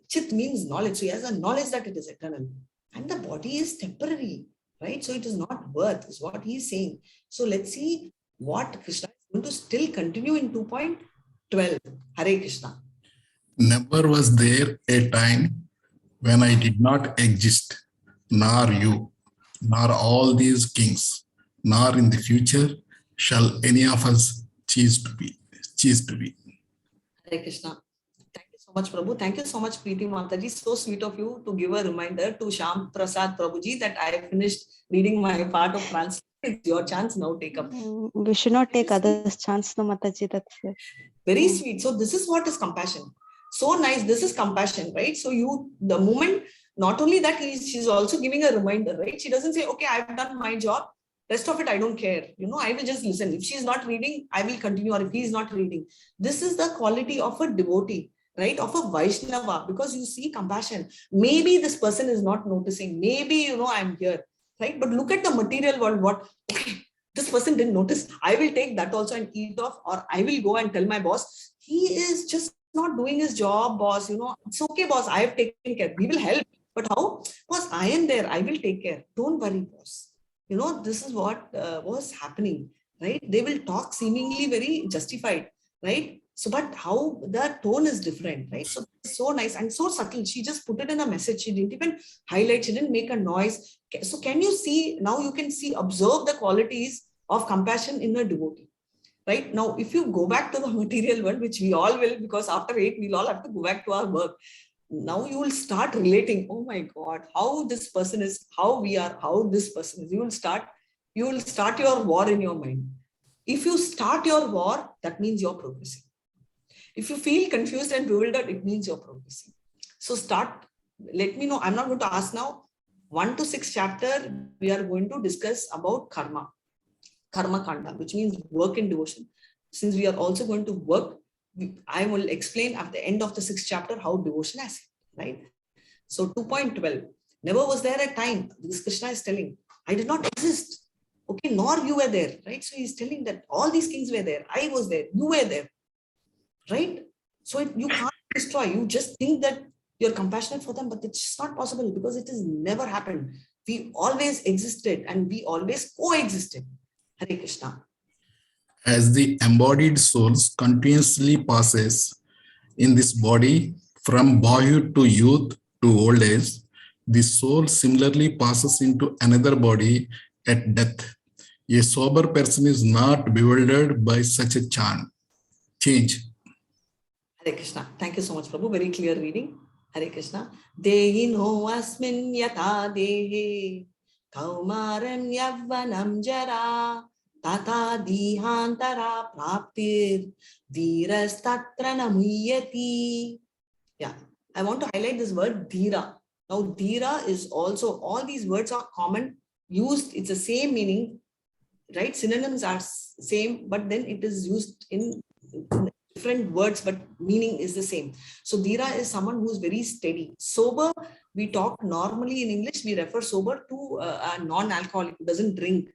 [SPEAKER 1] Chit means knowledge. So he has a knowledge that it is eternal. And the body is temporary. Right? So it is not worth, is what he is saying. So let's see what Krishna is going to still continue in 2.12. Hare Krishna.
[SPEAKER 4] Never was there a time when I did not exist, nor you, nor all these kings, nor in the future shall any of us cease to be.
[SPEAKER 1] Hare Krishna. Thank you so much, Prabhu. Thank you so much, Preeti Mataji. So sweet of you to give a reminder to Sham Prasad Prabhuji that I finished reading my part of translation. It's your chance now. Take up.
[SPEAKER 2] We should not take others' chance, no, Mataji. That's it.
[SPEAKER 1] Very sweet. So this is what is compassion. So nice. This is compassion, right? So the moment, not only that, she's also giving a reminder, right? She doesn't say, okay, I've done my job. Rest of it, I don't care. I will just listen. If she's not reading, I will continue. Or if he's not reading, this is the quality of a devotee, right? Of a Vaishnava, because you see compassion. Maybe this person is not noticing. Maybe, I'm here, right? But look at the material world. Okay, this person didn't notice. I will take that also and eat off, or I will go and tell my boss, he is just not doing his job, boss. It's okay, boss. I have taken care. We will help. But how? Boss, I am there. I will take care. Don't worry, boss. This is what was happening, right? They will talk seemingly very justified, right? So, but how the tone is different, right? So nice and so subtle. She just put it in a message. She didn't even highlight. She didn't make a noise. So can you see, now you can see, observe the qualities of compassion in a devotee, right? Now, if you go back to the material world, which we all will, because after 8, we'll all have to go back to our work. Now you will start relating, oh my God, how this person is, how we are, how this person is. You will start your war in your mind. If you start your war, that means you're progressing. If you feel confused and bewildered, it means you're progressing. So let me know. I'm not going to ask now. 1 to 6 chapter, we are going to discuss about karma kanda, which means work in devotion. Since we are also going to work, I will explain at the end of the 6th chapter how devotion has, right? So 2.12, never was there a time, this Krishna is telling, I did not exist, okay, nor you were there, right? So he's telling that all these kings were there, I was there, you were there, right? So you can't destroy, you just think that you're compassionate for them, but it's not possible because it has never happened. We always existed and we always coexisted. Hare Krishna.
[SPEAKER 4] As the embodied souls continuously passes in this body from boyhood to youth to old age, the soul similarly passes into another body at death. A sober person is not bewildered by such a change.
[SPEAKER 1] Hare Krishna. Thank you so much, Prabhu. Very clear reading. Hare Krishna. Dehino asmin yata dehe kaumaran yavvanam jara tata dihantara praptir viras tatra namuyati. Yeah, I want to highlight this word dhira. Now, dhira is also, all these words are common, used, it's the same meaning, right? Synonyms are same, but then it is used in different words, but meaning is the same. So dhira is someone who is very steady. Sober, we talk normally in English, we refer sober to a non-alcoholic who doesn't drink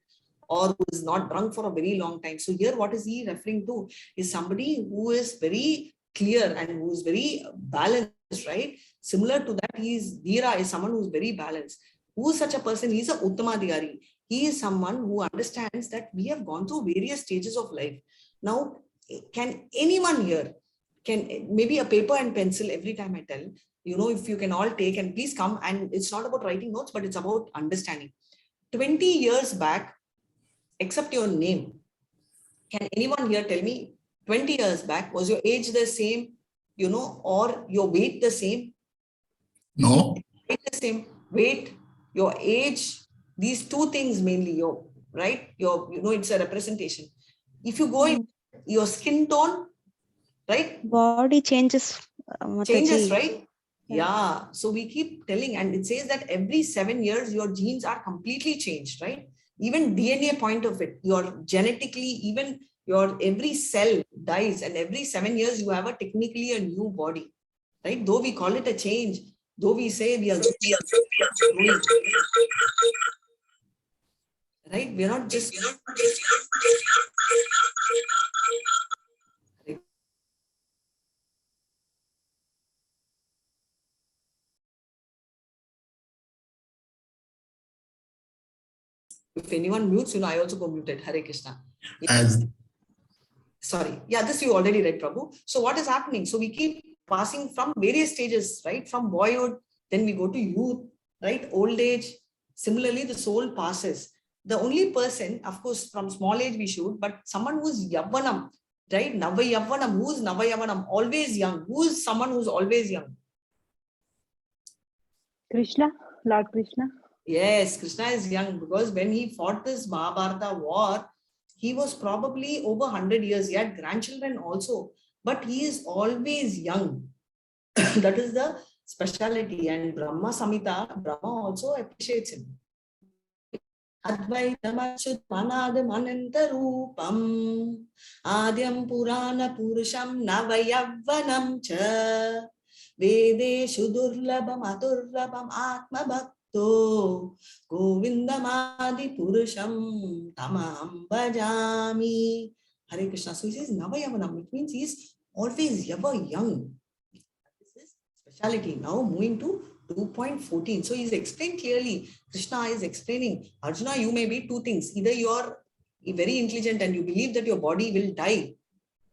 [SPEAKER 1] or who is not drunk for a very long time. So here, what is he referring to? Is somebody who is very clear and who is very balanced, right? Similar to that, dhira is someone who is very balanced. Who is such a person? He is a Uttamadhikari. He is someone who understands that we have gone through various stages of life. Now, can anyone here, maybe a paper and pencil every time I tell, if you can all take, and please come, and it's not about writing notes, but it's about understanding. 20 years back, except your name, can anyone here tell me 20 years back, was your age the same, or your weight the same?
[SPEAKER 4] No.
[SPEAKER 1] Weight the same, weight, your age, these two things mainly, right? It's a representation. If you go in your skin tone, right?
[SPEAKER 2] Body changes.
[SPEAKER 1] Changes, right? Yeah. So we keep telling, and it says that every 7 years, your genes are completely changed, right? Even DNA point of it, your genetically, even your every cell dies, and every 7 years, you have technically a new body, right? Though we call it a change, though we say we are growing, right? We are not just if anyone mutes, I also go muted. Hare Krishna.
[SPEAKER 4] As
[SPEAKER 1] Sorry. Yeah, this you already read, Prabhu. So what is happening? So we keep passing from various stages, right? From boyhood, then we go to youth, right? Old age. Similarly, the soul passes. The only person, of course, from small age we should, but someone who's Yavanam, right? Navayavanam. Who's Navayavanam? Always young. Who's someone who's always young?
[SPEAKER 3] Krishna, Lord Krishna.
[SPEAKER 1] Yes, Krishna is young because when he fought this Mahabharata war, he was probably over 100 years. He had grandchildren also, but he is always young. That is the speciality. And Brahma Samhita, Brahma also appreciates him. Advaitam Achyutanadam Anantarupam Adyam Purana Purusham Navayavanam Cha Vedeshu Durlabam Aturlabam Atma Bhakto Govindamadi Purusham Tamam Bhajami. Hare Krishna. So he says Navayavanam, which means he is always ever young. This is speciality. Now moving to 2.14. So he's explained clearly. Krishna is explaining, Arjuna, you may be two things. Either you are very intelligent and you believe that your body will die.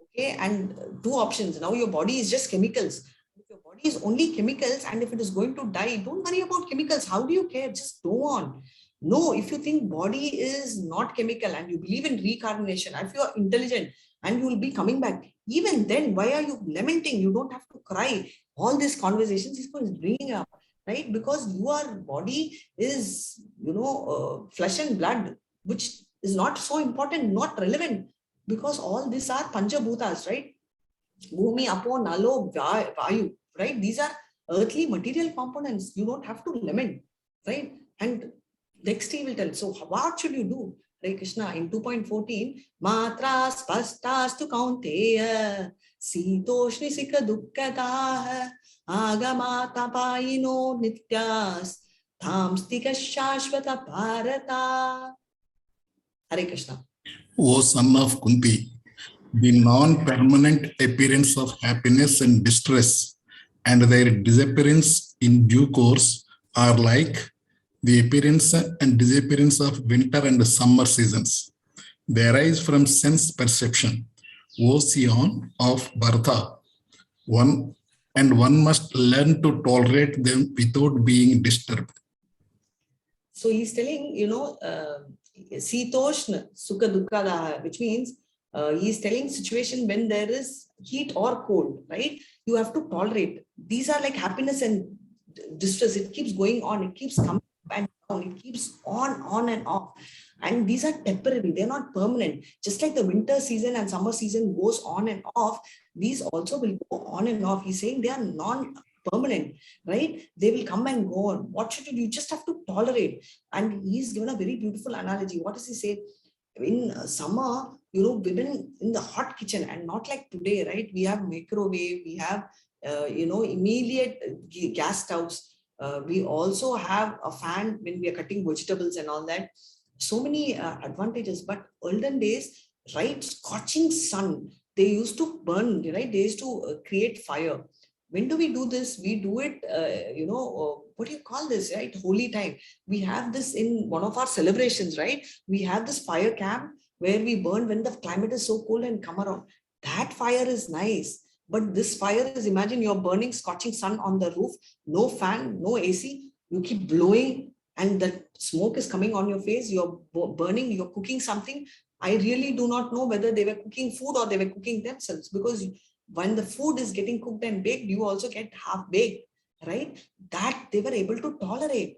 [SPEAKER 1] Okay, and two options. Now your body is just chemicals. If your body is only chemicals and if it is going to die, don't worry about chemicals. How do you care? Just go on. No, if you think body is not chemical and you believe in reincarnation, if you are intelligent and you will be coming back, even then, why are you lamenting? You don't have to cry. All these conversations is bringing up, right? Because your body is, flesh and blood, which is not so important, not relevant, because all these are Panchabhutas, right? Bhumi, Apo, Nalo, Vayu, right? These are earthly material components. You don't have to lament, right? And next he will tell. So what should you do? Hare Krishna in 2.14, Matra spastastu kaunteya Sitoshni sika dukkataha Agamata payino nityas Thamstika shashvata bharata. Hare Krishna.
[SPEAKER 4] O son of Kunti, the non-permanent appearance of happiness and distress and their disappearance in due course are like the appearance and disappearance of winter and summer seasons. They arise from sense perception, ocean of Bharata. One must learn to tolerate them without being disturbed.
[SPEAKER 1] So he's telling, Sitoshna Sukha Dukkha, which means he's telling situation when there is heat or cold, right? You have to tolerate. These are like happiness and distress. It keeps going on. It keeps coming up and down. It keeps on and off. And these are temporary. They're not permanent. Just like the winter season and summer season goes on and off, these also will go on and off. He's saying they are non-permanent, right? They will come and go on. What should you do? You just have to tolerate. And he's given a very beautiful analogy. What does he say? In summer, women in the hot kitchen, and not like today, right? We have microwave, we have, immediate gas stoves. We also have a fan when we are cutting vegetables and all that. So many advantages. But olden days, right? Scorching sun. They used to burn, right? They used to create fire. When do we do this? We do it, what do you call this, right? Holy time. We have this in one of our celebrations, right? We have this fire camp where we burn when the climate is so cold and come around. That fire is nice. But this fire is, imagine you're burning scorching sun on the roof, no fan, no AC. You keep blowing and the smoke is coming on your face. You're burning, you're cooking something. I really do not know whether they were cooking food or they were cooking themselves, because when the food is getting cooked and baked, you also get half baked, right? That they were able to tolerate,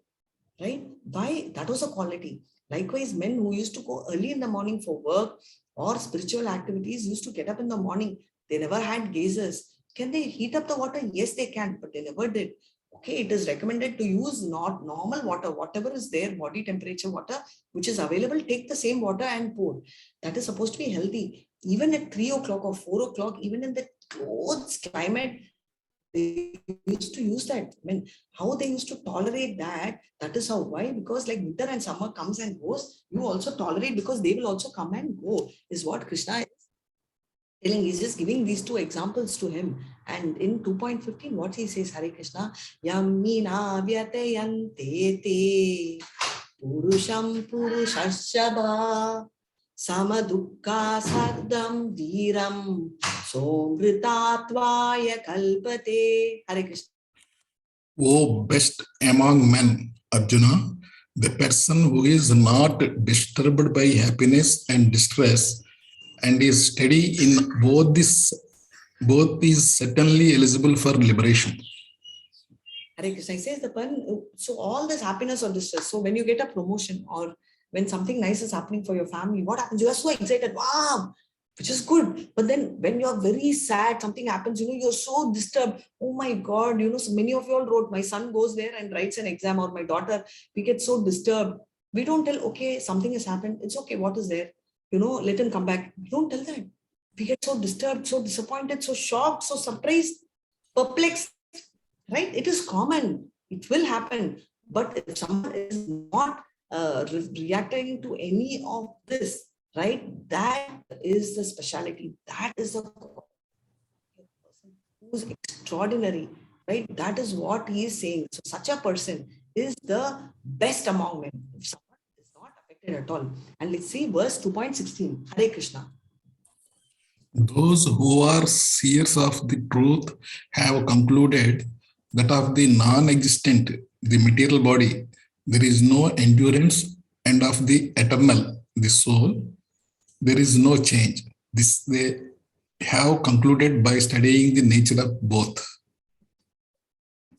[SPEAKER 1] right? Why? That was a quality. Likewise, men who used to go early in the morning for work or spiritual activities used to get up in the morning. They never had geysers. Can they heat up the water? Yes, they can, but they never did. Okay, it is recommended to use not normal water, whatever is there, body temperature water, which is available, take the same water and pour. That is supposed to be healthy. Even at 3 o'clock or 4 o'clock, even in the clothes climate, they used to use that. I mean, how they used to tolerate that, that is how. Why? Because like winter and summer comes and goes, you also tolerate because they will also come and go, is what Krishna is telling. He's just giving these two examples to him. And in 2.15, what he says, Hare Krishna, Yammina vyatayante te purusham purushashabha Samadukka sardam dhiram somritattvaya kalpate. Hare Krishna.
[SPEAKER 4] O best among men, Arjuna, the person who is not disturbed by happiness and distress and is steady in both is certainly eligible for liberation.
[SPEAKER 1] Hare Krishna. He says the one, so all this happiness or distress. So when you get a promotion or when something nice is happening for your family, what happens? You are so excited, wow, which is good. But then when you're very sad, something happens, you're so disturbed. Oh my God, so many of you all wrote, my son goes there and writes an exam, or my daughter, we get so disturbed. We don't tell, okay, something has happened. It's okay. What is there? Let him come back. We don't tell that. We get so disturbed, so disappointed, so shocked, so surprised, perplexed. Right? It is common. It will happen. But if someone is not reacting to any of this, right? That is the speciality. That is the person who is extraordinary, right? That is what he is saying. So such a person is the best among men. If someone is not affected at all. And let's see verse 2.16. Hare Krishna.
[SPEAKER 4] Those who are seers of the truth have concluded that of the non-existent, the material body, there is no endurance, and of the eternal, the soul, there is no change. This they have concluded by studying the nature of both.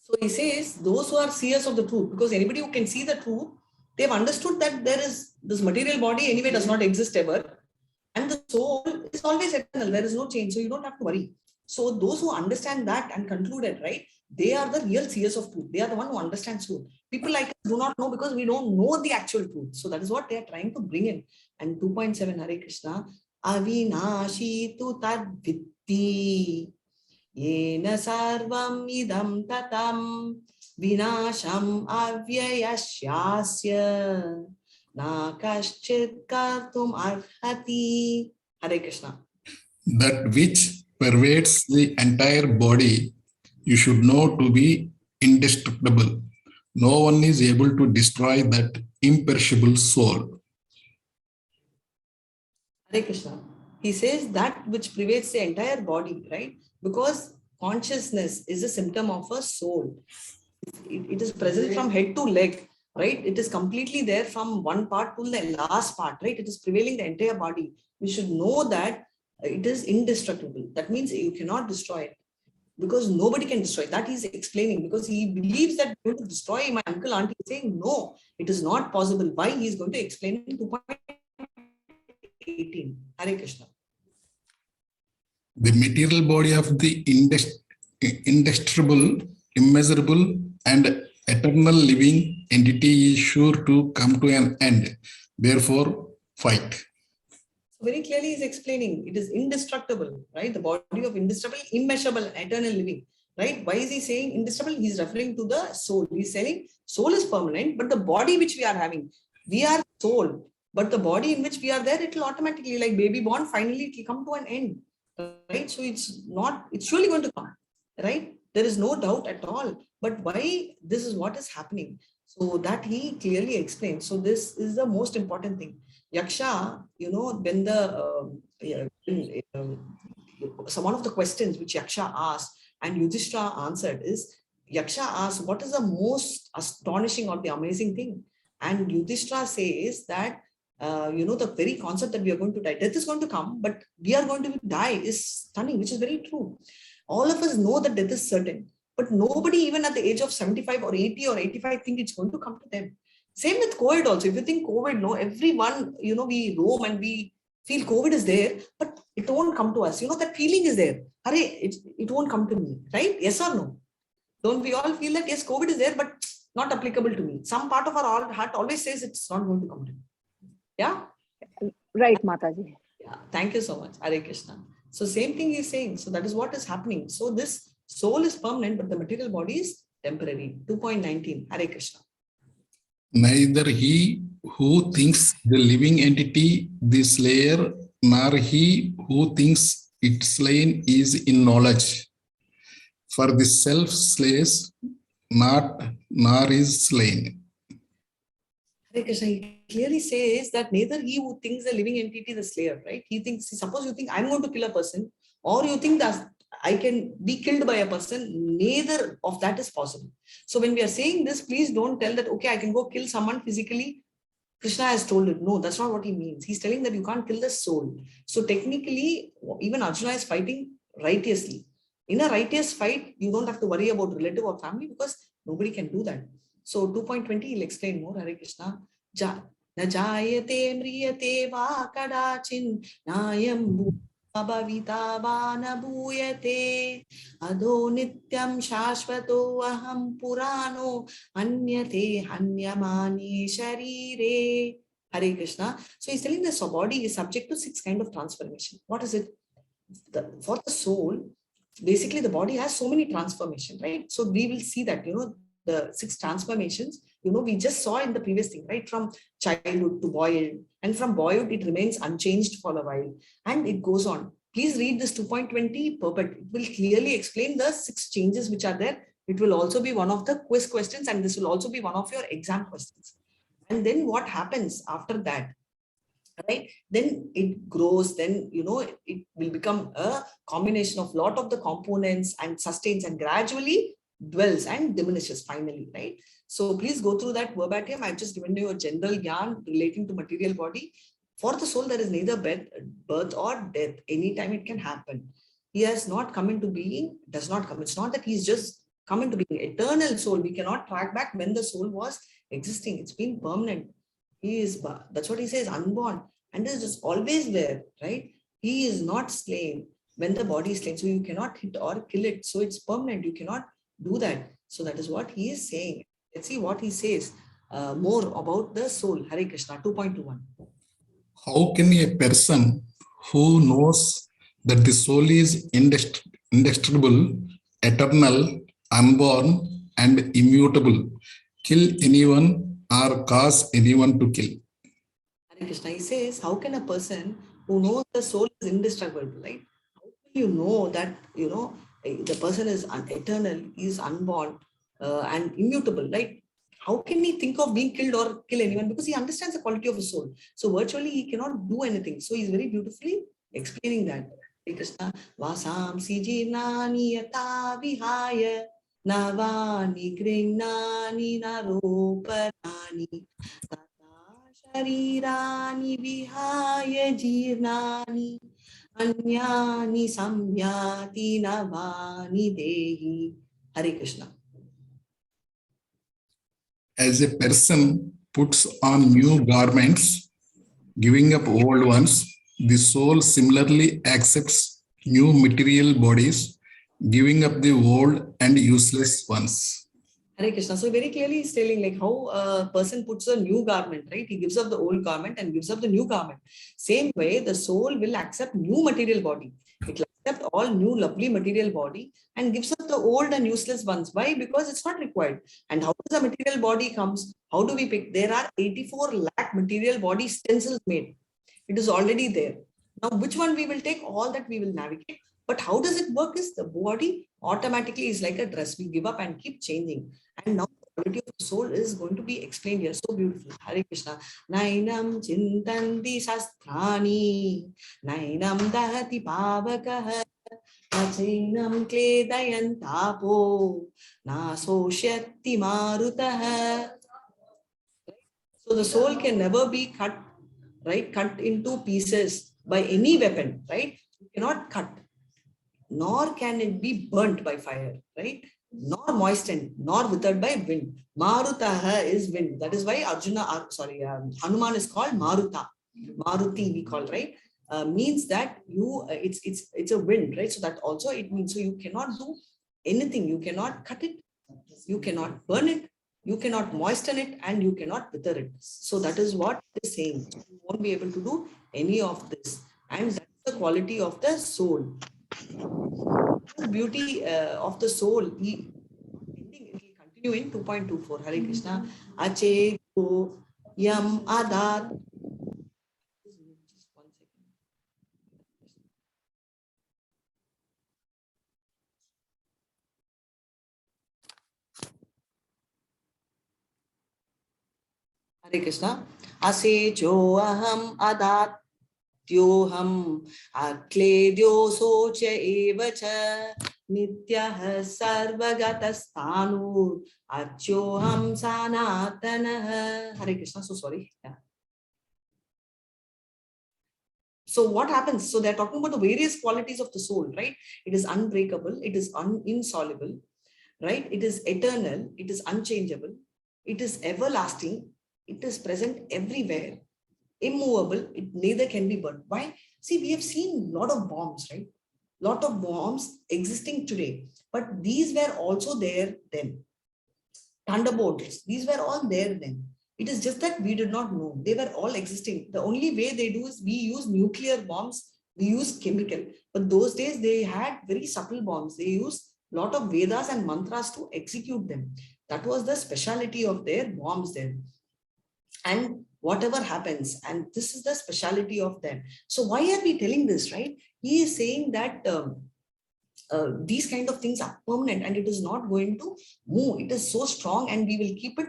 [SPEAKER 1] So he says, those who are seers of the truth, because anybody who can see the truth, they've understood that there is this material body anyway does not exist ever. And the soul is always eternal. There is no change. So you don't have to worry. So those who understand that and concluded, right? They are the real seers of truth. They are the one who understands truth. People like us do not know because we don't know the actual truth. So that is what they are trying to bring in. And 2.7 Hare Krishna. Avinashi tu tad vitti yena sarvam idam tatam vinasham avyayashyasya na kaschit kartum arhati. Hare Krishna.
[SPEAKER 4] That which pervades the entire body, you should know to be indestructible. No one is able to destroy that imperishable soul.
[SPEAKER 1] Hare Krishna. He says that which pervades the entire body, right? Because consciousness is a symptom of a soul. It is present from head to leg, right? It is completely there from one part to the last part, right? It is prevailing the entire body. We should know that it is indestructible. That means you cannot destroy it. Because nobody can destroy. That he's explaining, because he believes that going to destroy my uncle, aunt. He's saying, no, it is not possible. Why? He's going to explain in 2.18. Hare Krishna.
[SPEAKER 4] The material body of the indestructible, immeasurable, and eternal living entity is sure to come to an end. Therefore, fight.
[SPEAKER 1] Very clearly he's explaining it is indestructible, right? The body of indestructible, immeasurable, eternal living, right? Why is he saying indestructible? He's referring to the soul. He's saying soul is permanent, but the body which we are having, we are soul, but the body in which we are there, it will automatically, like baby born, finally it will come to an end, right? So it's surely going to come, right? There is no doubt at all. But why this is what is happening? So that he clearly explains. So this is the most important thing. Yaksha, when so one of the questions which Yaksha asked and Yudhishthira answered is, Yaksha asked, what is the most astonishing or the amazing thing? And Yudhishthira says that, the very concept that we are going to die, death is going to come, but we are going to die is stunning, which is very true. All of us know that death is certain, but nobody even at the age of 75 or 80 or 85 think it's going to come to them. Same with COVID also. If you think COVID, no, everyone, we roam and we feel COVID is there, but it won't come to us. That feeling is there. It won't come to me, right? Yes or no? Don't we all feel that, yes, COVID is there, but not applicable to me? Some part of our heart always says it's not going to come to me. Yeah?
[SPEAKER 3] Right, Mataji.
[SPEAKER 1] Yeah. Thank you so much. Hare Krishna. So same thing he's saying. So that is what is happening. So this soul is permanent, but the material body is temporary. 2.19. Hare Krishna.
[SPEAKER 4] Neither he who thinks the living entity the slayer, nor he who thinks it slain is in knowledge. For the self slays not, nor is slain.
[SPEAKER 1] Hare Krishna. He clearly says that neither he who thinks the living entity the slayer, right? He thinks, suppose you think I'm going to kill a person, or you think that I can be killed by a person, neither of that is possible. So when we are saying this, please don't tell that, okay, I can go kill someone physically. Krishna has told it. No, that's not what he means. He's telling that you can't kill the soul. So technically, even Arjuna is fighting righteously. In a righteous fight, you don't have to worry about relative or family because nobody can do that. So 2.20, he'll explain more. Hare Krishna. Na jayate mriyate va kadachin nayam bhavita va na bhuyate adho nityam shashvato aham purano anyate hanyamani sharire. Hare Krishna. So he's telling the body is subject to 6 kind of transformation. What is it? For the soul, basically the body has so many transformation, right? So we will see that, the 6 transformations, we just saw in the previous thing, right? From childhood to boyhood, and from boyhood, it remains unchanged for a while, and it goes on. Please read this 2.20 Purport. It will clearly explain the 6 changes which are there. It will also be one of the quiz questions, and this will also be one of your exam questions. And then what happens after that? Right, then it grows, then it will become a combination of lot of the components and sustains and gradually dwells and diminishes finally, right? So please go through that verbatim. I've just given you a general gyan relating to material body. For the soul, there is neither birth or death. Anytime it can happen. He has not come into being, does not come. It's not that he's just come into being. Eternal soul, we cannot track back when the soul was existing. It's been permanent. He is, that's what he says, unborn, and is just always there, right? He is not slain when the body is slain. So you cannot hit or kill it. So it's permanent. You cannot do that. So that is what he is saying. Let's see what he says more about the soul. Hare Krishna, 2.21.
[SPEAKER 4] How can a person who knows that the soul is indestructible, eternal, unborn, and immutable kill anyone or cause anyone to kill?
[SPEAKER 1] Hare Krishna, he says, how can a person who knows the soul is indestructible, right? How can you know that, the person is eternal, is unborn and immutable, right? How can he think of being killed or kill anyone? Because he understands the quality of the soul. So virtually he cannot do anything. So he's very beautifully explaining that. Hare Krishna, Vasam Sijirnani Yata Vihaya Navani Grignani Naroparani Sharirani Vihaya Jirnani Anyani Samyati Navani Dehi. Hare Krishna.
[SPEAKER 4] As a person puts on new garments, giving up old ones, the soul similarly accepts new material bodies, giving up the old and useless ones.
[SPEAKER 1] Hare Krishna. So very clearly he's telling like how a person puts a new garment, right? He gives up the old garment and gives up the new garment. Same way, the soul will accept new material body. It will accept all new lovely material body and gives up the old and useless ones. Why? Because it's not required. And how does the material body comes? How do we pick? There are 84 lakh material body stencils made. It is already there. Now, which one we will take? All that we will navigate. But how does it work is the body automatically is like a dress. We give up and keep changing. And now the quality of the soul is going to be explained here. So beautiful. Hare Krishna. Nainam chintanti shastrani. Nainam dahati pavakaha. Nachainam kledayan tapo. Nasosyati marutaha. So the soul can never be cut, right? Cut into pieces by any weapon, right? You cannot cut. Nor can it be burnt by fire, right? Nor moistened, nor withered by wind. Marutaha is wind. That is why Hanuman is called Maruta. Maruti we call, right? Means that it's a wind, right? So that also it means, so you cannot do anything. You cannot cut it. You cannot burn it. You cannot moisten it, and you cannot wither it. So that is what it is saying. You won't be able to do any of this. And that's the quality of the soul. The beauty of the soul, it will continue in 2.24. Hare Krishna. Ache go yam adat. Just 1 second. Hare Krishna. asecho aham adatyoham akledyoso cha evacha nityah sarvagatasthanu acyoham sanatanah. Hare Krishna. So sorry. Yeah. So what happens? So they're talking about the various qualities of the soul, right? It is unbreakable. It is insoluble, right? It is eternal. It is unchangeable. It is everlasting. It is present everywhere. Immovable. It neither can be burnt. Why? See, we have seen a lot of bombs, right? Lot of bombs existing today, but these were also there then. Thunderbolts, these were all there then. It is just that we did not know. They were all existing. The only way they do is we use nuclear bombs, we use chemical. But those days they had very subtle bombs. They used a lot of Vedas and mantras to execute them. That was the speciality of their bombs then. And whatever happens, and this is the speciality of them. So why are we telling this, right? He is saying that these kind of things are permanent and it is not going to move. It is so strong and we will keep it.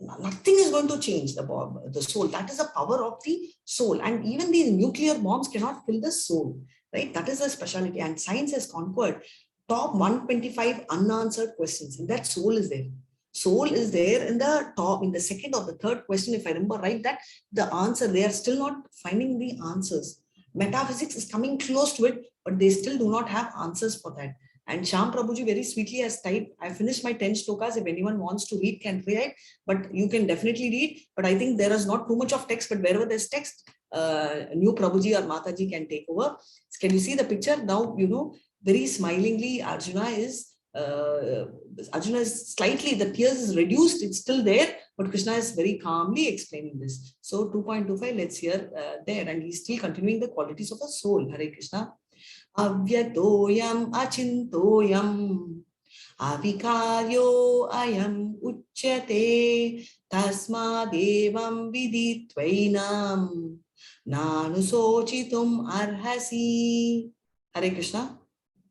[SPEAKER 1] Nothing is going to change the soul. That is the power of the soul. And even these nuclear bombs cannot kill the soul, right? That is the specialty. And science has conquered top 125 unanswered questions. And that soul is there. Soul is there in the top, in the second or the third question, if I remember right, that the answer, they are still not finding the answers. Metaphysics is coming close to it, but they still do not have answers for that. And Shyam Prabhuji very sweetly has typed, I finished my 10 shlokas. If anyone wants to read, can read, but you can definitely read. But I think there is not too much of text, but wherever there's text, new Prabhuji or Mataji can take over. Can you see the picture? Now, you know, very smilingly, Arjuna is slightly, the tears is reduced, it's still there, but Krishna is very calmly explaining this. So 2.25, let's hear there, and he's still continuing the qualities of a soul. Hare Krishna. Avyatoyam achintoyam avikaryo ayam uchyate tasmadevam viditvainam nanusochitum arhasi. Hare Krishna.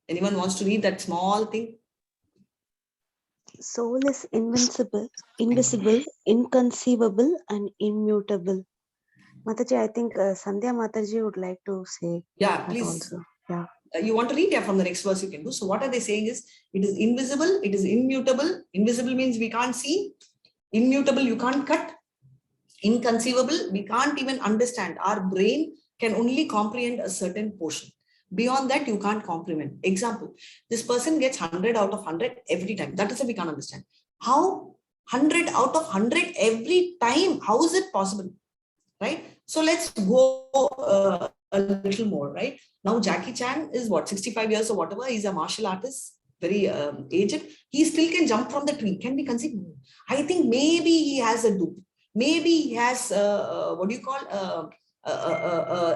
[SPEAKER 1] Anyone wants to read that small thing?
[SPEAKER 2] Soul is invisible, inconceivable, and immutable. Mataji, I think Sandhya Mataji would like to say
[SPEAKER 1] Yeah,
[SPEAKER 2] that
[SPEAKER 1] please.
[SPEAKER 2] also. Yeah.
[SPEAKER 1] You want to read? Yeah, from the next verse you can do. So what are they saying is, it is invisible, it is immutable. Invisible means we can't see. Immutable, you can't cut. Inconceivable, we can't even understand. Our brain can only comprehend a certain portion. Beyond that, you can't comprehend. Example, this person gets 100 out of 100 every time. That is what we can't understand. How 100 out of 100 every time? How is it possible? Right? So let's go a little more, right? Now Jackie Chan is what, 65 years or whatever. He's a martial artist, very aged. He still can jump from the tree. Can we conceive? I think maybe he has a dupe. Maybe he has what do you call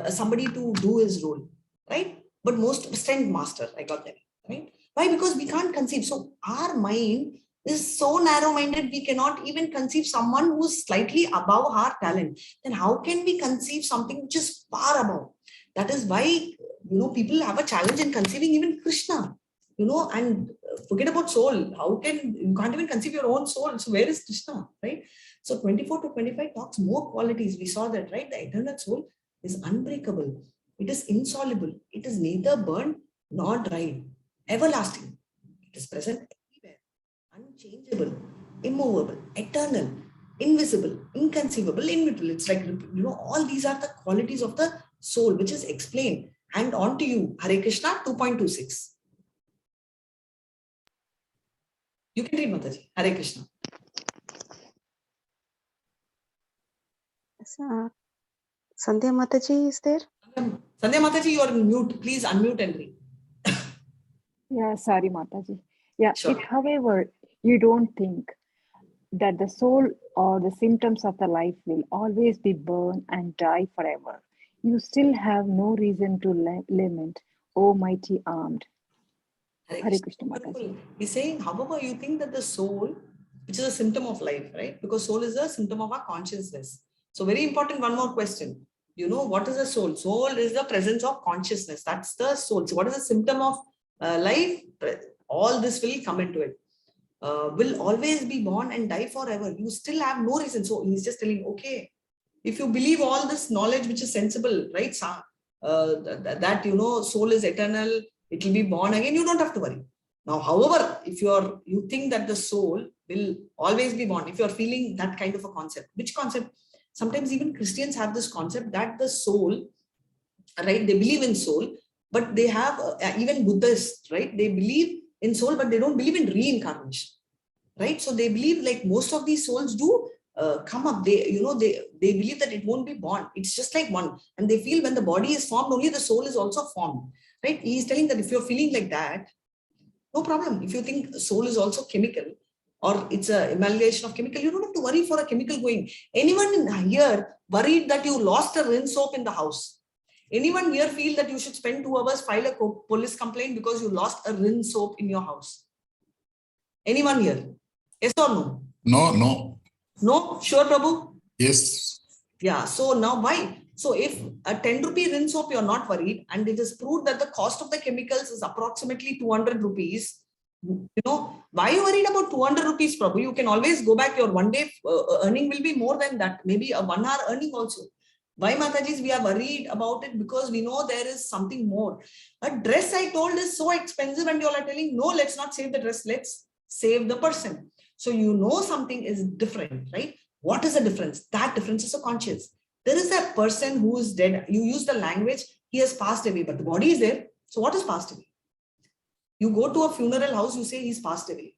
[SPEAKER 1] somebody to do his role, right? But most strength master, I got that, right? Why? Because we can't conceive. So our mind is so narrow-minded, we cannot even conceive someone who's slightly above our talent. Then how can we conceive something which is far above? That is why, you know, people have a challenge in conceiving even Krishna, you know, and forget about soul. How can, you can't even conceive your own soul. So where is Krishna, right? So 24 to 25 talks more qualities. We saw that, right? The eternal soul is unbreakable. It is insoluble. It is neither burned nor dried. Everlasting. It is present everywhere. Unchangeable, immovable, eternal, invisible, inconceivable, immutable. It's like, you know, all these are the qualities of the soul, which is explained. And on to you, Hare Krishna 2.26. You can read, Mataji. Hare Krishna.
[SPEAKER 2] Sandhya Mataji is there?
[SPEAKER 1] Sandhya Mataji, you are on mute. Please unmute and read.
[SPEAKER 3] Yeah, sorry, Mataji. Yeah,
[SPEAKER 1] Sure.
[SPEAKER 3] if, however, you don't think that the soul or the symptoms of the life will always be burned and die forever, you still have no reason to lament, O mighty armed. Hare Krishna, Mataji.
[SPEAKER 1] He's saying, however, you think that the soul, which is a symptom of life, right? Because soul is a symptom of our consciousness. So very important, one more question. You know, what is the soul? Soul is the presence of consciousness. That's the soul. So what is the symptom of life? All this will come into it. Will always be born and die forever. You still have no reason. So he's just telling, okay, If you believe all this knowledge which is sensible, right? That soul is eternal, it will be born again, you don't have to worry. Now, however, if you think that the soul will always be born, if you're feeling that kind of a concept, which concept? Sometimes even Christians have this concept that the soul, right? They believe in soul, but they have even Buddhists, right? They believe in soul, but they don't believe in reincarnation, right? So they believe like most of these souls do come up. They believe that it won't be born. It's just like one, and they feel when the body is formed, only the soul is also formed, right? He is telling that if you're feeling like that, no problem. If you think soul is also chemical or it's a amalgamation of chemical, you don't have to worry for a chemical going. Anyone here worried that you lost a rinse soap in the house? Anyone here feel that you should spend 2 hours file a police complaint because you lost a rinse soap in your house? Anyone here? Yes or no?
[SPEAKER 4] No.
[SPEAKER 1] No? Sure, Prabhu?
[SPEAKER 4] Yes.
[SPEAKER 1] Yeah. So now why? So if a 10 rupee rinse soap, you're not worried, and it is proved that the cost of the chemicals is approximately 200 rupees, why are you worried about 200 rupees, Prabhu? You can always go back. Your one day earning will be more than that. Maybe a 1 hour earning also. Why, Matajis, we are worried about it? Because we know there is something more. A dress I told is so expensive, and you all are telling, no, let's not save the dress. Let's save the person. So something is different, right? What is the difference? That difference is a conscious. There is a person who is dead. You use the language, he has passed away, but the body is there. So what is passed away? You go to a funeral house, you say he's passed away.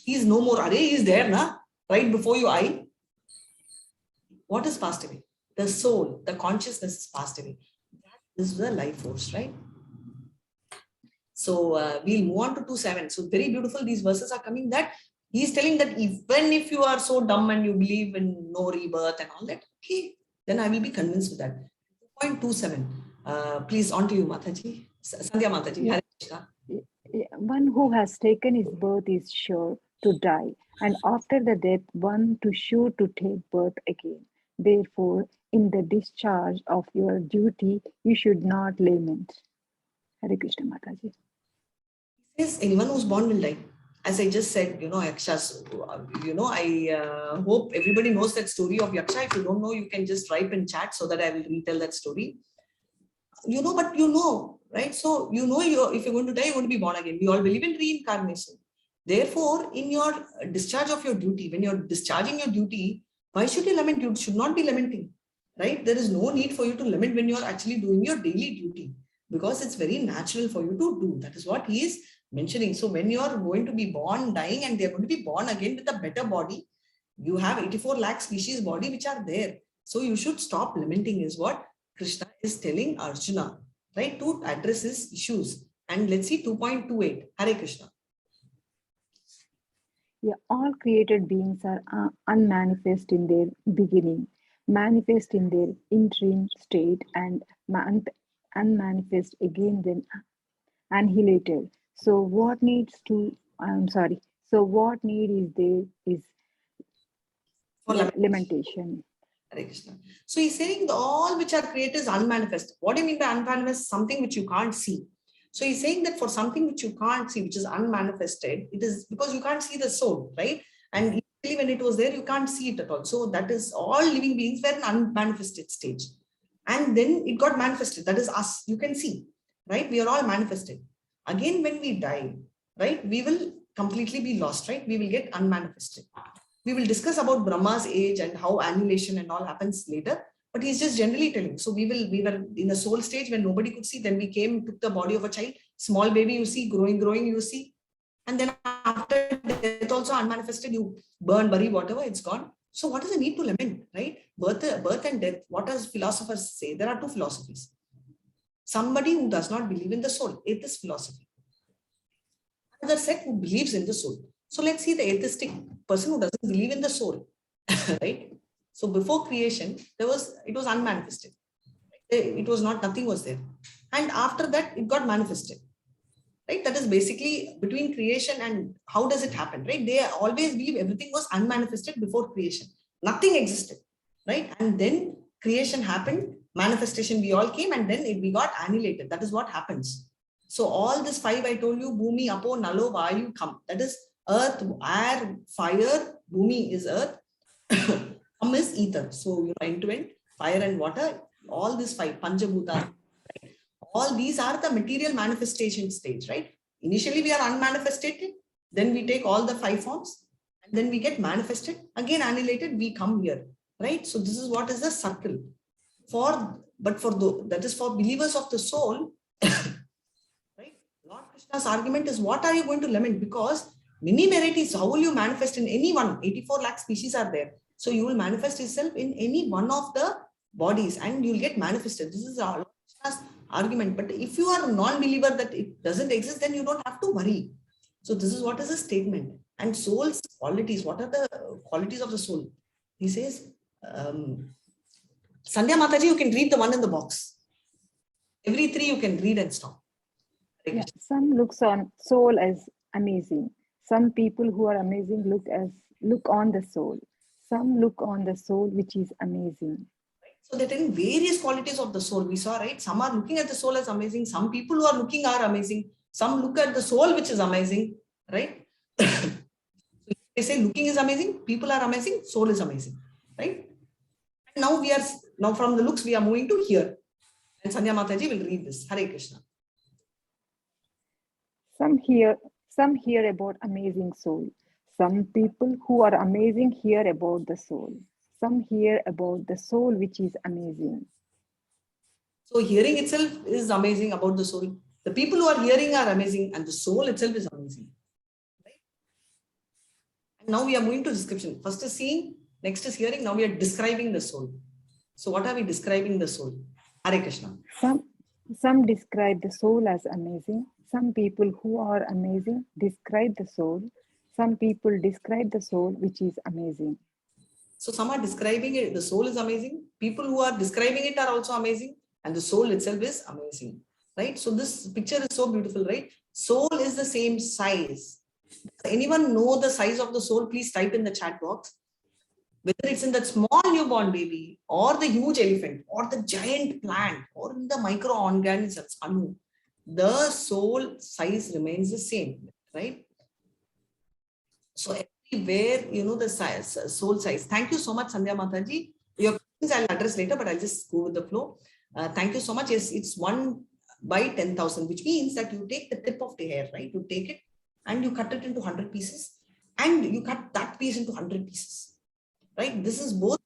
[SPEAKER 1] He's no more. He is there, na? Right before your eye. What is passed away? The soul, the consciousness is passed away. That is the life force, right? So we'll move on to 2.7. So very beautiful. These verses are coming that he's telling that even if you are so dumb and you believe in no rebirth and all that, okay, then I will be convinced with that. 2.27. Please, on to you, Mataji. Sandhya Mataji.
[SPEAKER 3] Yeah. One who has taken his birth is sure to die, and after the death, one to sure to take birth again. Therefore, in the discharge of your duty, you should not lament. Hare Krishna, Mataji.
[SPEAKER 1] Yes, anyone who's born will die. As I just said, Yakshas, I hope everybody knows that story of Yaksha. If you don't know, you can just write in chat so that I will retell that story. Right? So, if you're going to die, you're going to be born again. We all believe in reincarnation. Therefore, in your discharge of your duty, when you're discharging your duty, why should you lament? You should not be lamenting, right? There is no need for you to lament when you're actually doing your daily duty, because it's very natural for you to do. That is what he is mentioning. So when you're going to be born, dying, and they're going to be born again with a better body, you have 84 lakh species body which are there. So you should stop lamenting is what Krishna is telling Arjuna, right, to address his issues. And let's see 2.28. Hare Krishna.
[SPEAKER 3] Yeah, all created beings are unmanifest in their beginning, manifest in their interim state, and unmanifest again when annihilated. So what need is there is
[SPEAKER 1] For
[SPEAKER 3] lamentation.
[SPEAKER 1] Hare Krishna. So he's saying all which are created is unmanifest. What do you mean by unmanifest? Something which you can't see. So he's saying that for something which you can't see, which is unmanifested, it is because you can't see the soul, right? And usually when it was there, you can't see it at all. So that is all living beings were in unmanifested stage. And then it got manifested. That is us. You can see, right? We are all manifested. Again, when we die, right, we will completely be lost, right? We will get unmanifested. We will discuss about Brahma's age and how annihilation and all happens later. But he's just generally telling. So we were in a soul stage when nobody could see. Then we took the body of a child, small baby, you see, growing, you see. And then after death also unmanifested, you burn, bury, whatever, it's gone. So what is the need to lament, right? Birth and death. What does philosophers say? There are two philosophies. Somebody who does not believe in the soul, atheist philosophy. Another set who believes in the soul. So let's see the atheistic person who doesn't believe in the soul, right? So before creation, it was unmanifested. It was not, nothing was there. And after that, it got manifested, right? That is basically between creation and how does it happen, right? They always believe everything was unmanifested before creation. Nothing existed, right? And then creation happened, manifestation, we all came, and then we got annihilated. That is what happens. So all this five I told you, Bhumi, Apo, Nalo, Vayu, Kham. That is earth, air, fire. Bhumi is earth. is ether. So end to end, fire and water, all these 5 Panchabhuta, right? All these are the material manifestation stage, right? Initially we are unmanifested, then we take all the 5 forms, and then we get manifested, again annihilated, we come here, right? So this is what is the circle. That is for believers of the soul, right? Lord Krishna's argument is, what are you going to lament? Because many varieties, how will you manifest in any one? 84 lakh species are there. So you will manifest yourself in any one of the bodies and you'll get manifested. This is Lord Krishna's argument. But if you are a non-believer that it doesn't exist, then you don't have to worry. So this is what is a statement. And soul's qualities, what are the qualities of the soul? He says, Sandhya Mataji, you can read the one in the box. Every 3 you can read and stop.
[SPEAKER 3] Yeah, some looks on soul as amazing. Some people who are amazing look on the soul. Some look on the soul which is amazing.
[SPEAKER 1] So that in various qualities of the soul we saw, right? Some are looking at the soul as amazing. Some people who are looking are amazing. Some look at the soul which is amazing, right? So they say looking is amazing, people are amazing, soul is amazing, right? And now from the looks we are moving to here. And Sandhya Mataji will read this. Hare Krishna.
[SPEAKER 3] Some hear about amazing soul. Some people who are amazing hear about the soul. Some hear about the soul which is amazing.
[SPEAKER 1] So hearing itself is amazing about the soul. The people who are hearing are amazing and the soul itself is amazing. Right? And now we are moving to description. First is seeing, next is hearing, now we are describing the soul. So what are we describing the soul? Hare Krishna.
[SPEAKER 3] Some describe the soul as amazing. Some people who are amazing describe the soul. Some people describe the soul which is amazing.
[SPEAKER 1] So some are describing it, the soul is amazing. People who are describing it are also amazing. And the soul itself is amazing. Right? So this picture is so beautiful, right? Soul is the same size. Does anyone know the size of the soul? Please type in the chat box. Whether it's in that small newborn baby or the huge elephant or the giant plant or in the microorganisms, Anu, the soul size remains the same, right? So everywhere, the size, soul size. Thank you so much, Sandhya Mataji. Your questions I'll address later, but I'll just go with the flow. Thank you so much. Yes, it's 1 by 10,000, which means that you take the tip of the hair, right? You take it and you cut it into 100 pieces and you cut that piece into 100 pieces. Right? This is both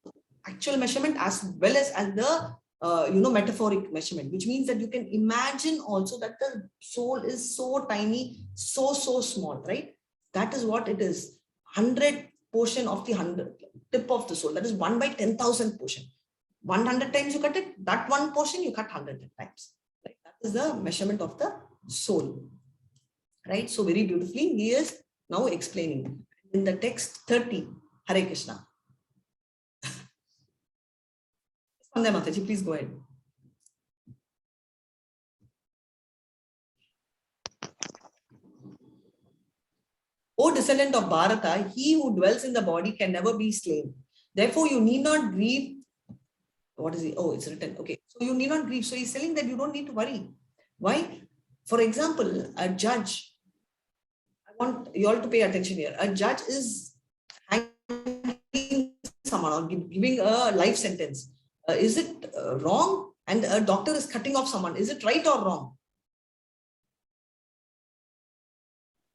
[SPEAKER 1] actual measurement as well as the metaphoric measurement, which means that you can imagine also that the soul is so tiny, so small, right? That is what it is. 100 portion of the 100 tip of the soul. That is 1 by 10,000 portion. 100 times you cut it, that one portion you cut 100 times. Right? That is the measurement of the soul. Right? So very beautifully, he is now explaining. In the text 30, Hare Krishna. Sandhya Mataji, please go ahead. O descendant of Bharata, he who dwells in the body can never be slain. Therefore, you need not grieve. What is it? Oh, it's written. Okay. So you need not grieve. So he's telling that you don't need to worry. Why? For example, a judge, I want you all to pay attention here. A judge is hanging someone or giving a life sentence. Is it wrong? And a doctor is cutting off someone. Is it right or wrong?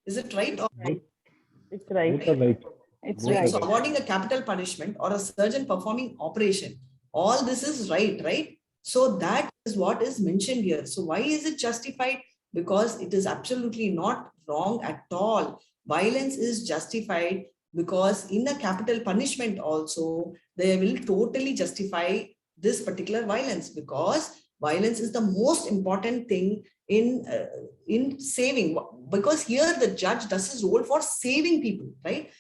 [SPEAKER 1] Is it right or wrong?
[SPEAKER 7] It's right.
[SPEAKER 6] Both are right.
[SPEAKER 3] It's
[SPEAKER 6] Both are
[SPEAKER 3] right.
[SPEAKER 1] So avoiding a capital punishment or a surgeon performing operation, all this is right? So that is what is mentioned here. So why is it justified? Because it is absolutely not wrong at all. Violence is justified because in a capital punishment also, they will totally justify this particular violence, because violence is the most important thing in saving, because here the judge does his role for saving people, right?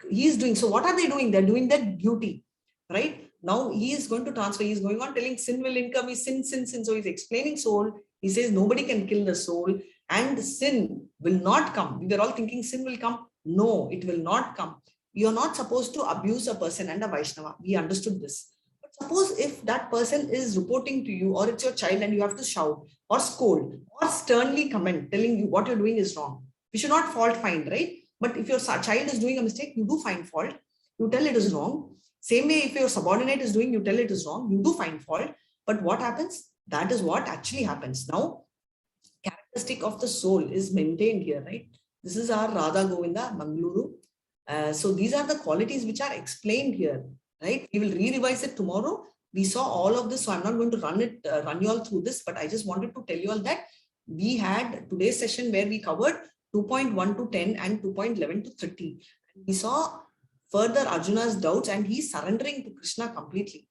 [SPEAKER 1] He is doing, so what are they doing? They're doing their duty, right? Now he is going to transfer, he's going on telling sin will income, is sin. So he's explaining soul. He says nobody can kill the soul and sin will not come. We were all thinking sin will come. No, it will not come. You're not supposed to abuse a person and a Vaishnava. We understood this. But suppose if that person is reporting to you, or it's your child and you have to shout or scold or sternly comment, telling you what you're doing is wrong. We should not fault find, right? But if your child is doing a mistake, you do find fault. You tell it is wrong. Same way, if your subordinate is doing, you tell it is wrong, you do find fault. But what happens? That is what actually happens. Now, characteristic of the soul is maintained here, right? This is our Radha Govinda Mangaluru. So these are the qualities which are explained here, right? We will re-revise it tomorrow. We saw all of this, so I'm not going to run you all through this, but I just wanted to tell you all that we had today's session where we covered 2.1 to 10 and 2.11 to 30. We saw further Arjuna's doubts and he's surrendering to Krishna completely.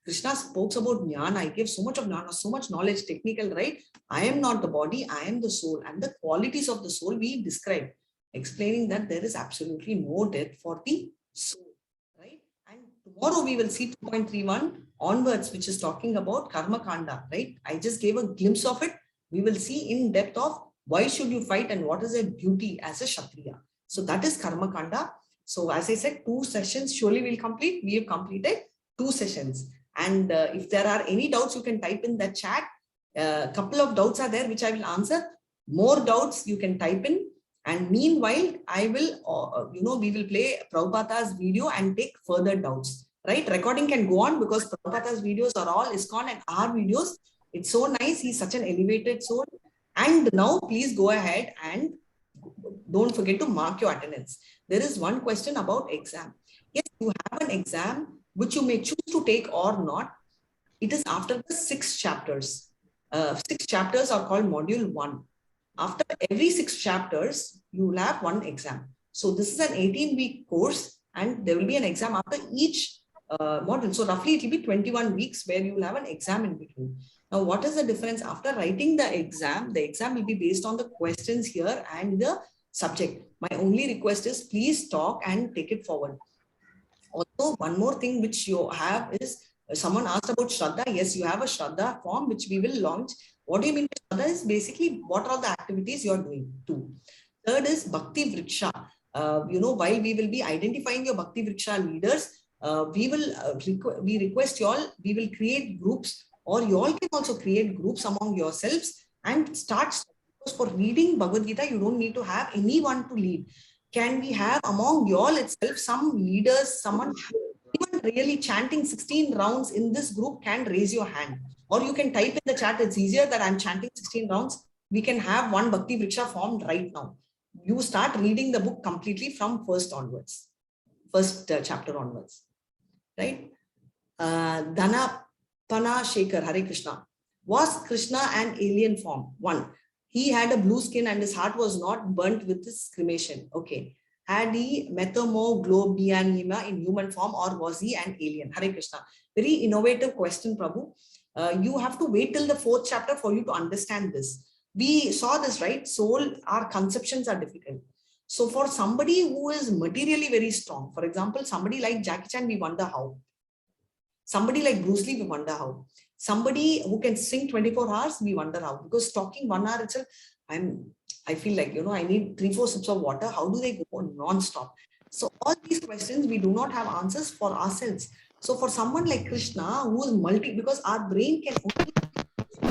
[SPEAKER 1] Krishna spoke about jnana. I gave so much of jnana, so much knowledge, technical, right? I am not the body, I am the soul. And the qualities of the soul we described, explaining that there is absolutely no death for the soul, right? And tomorrow we will see 2.31 onwards, which is talking about Karma Kanda, right? I just gave a glimpse of it. We will see in depth of why should you fight and what is a duty as a Kshatriya. So that is Karma Kanda. So as I said, 2 sessions surely will complete. We have completed 2 sessions. And if there are any doubts, you can type in the chat. A couple of doubts are there, which I will answer. More doubts you can type in. And meanwhile, I will, we will play Prabhupada's video and take further doubts, right? Recording can go on because Prabhupada's videos are all ISKCON and our videos. It's so nice. He's such an elevated soul. And now please go ahead and don't forget to mark your attendance. There is one question about exam. Yes, you have an exam which you may choose to take or not. It is after the 6 chapters. 6 chapters are called module 1. After every 6 chapters, you will have one exam. So this is an 18-week course and there will be an exam after each module. So roughly it will be 21 weeks where you will have an exam in between. Now, what is the difference? After writing the exam will be based on the questions here and the subject. My only request is please talk and take it forward. Also, one more thing which you have is, someone asked about Shraddha. Yes, you have a Shraddha form which we will launch. What do you mean by Shraddha is basically what are the activities you are doing too. Third is Bhakti Vriksha. While we will be identifying your Bhakti Vriksha leaders, we request you all, we will create groups or you all can also create groups among yourselves and start. Because for reading Bhagavad Gita, you don't need to have anyone to lead. Can we have among you all itself some leaders, someone even really chanting 16 rounds in this group can raise your hand. Or you can type in the chat, it's easier that I'm chanting 16 rounds. We can have one Bhakti Vriksha formed right now. You start reading the book completely from first chapter onwards, right? Dhanapana Shekhar, Hare Krishna. Was Krishna an alien form? 1. He had a blue skin and his heart was not burnt with his cremation. Okay. Had he methemoglobianema in human form or was he an alien? Hare Krishna. Very innovative question, Prabhu. You have to wait till the 4th chapter for you to understand this. We saw this, right? Soul, our conceptions are difficult. So for somebody who is materially very strong, for example, somebody like Jackie Chan, we wonder how. Somebody like Bruce Lee, we wonder how. Somebody who can sing 24 hours, we wonder how. Because talking 1 hour itself, I feel like, I need 3-4 sips of water. How do they go non-stop? So all these questions, we do not have answers for ourselves. So for someone like Krishna, who is because our brain can only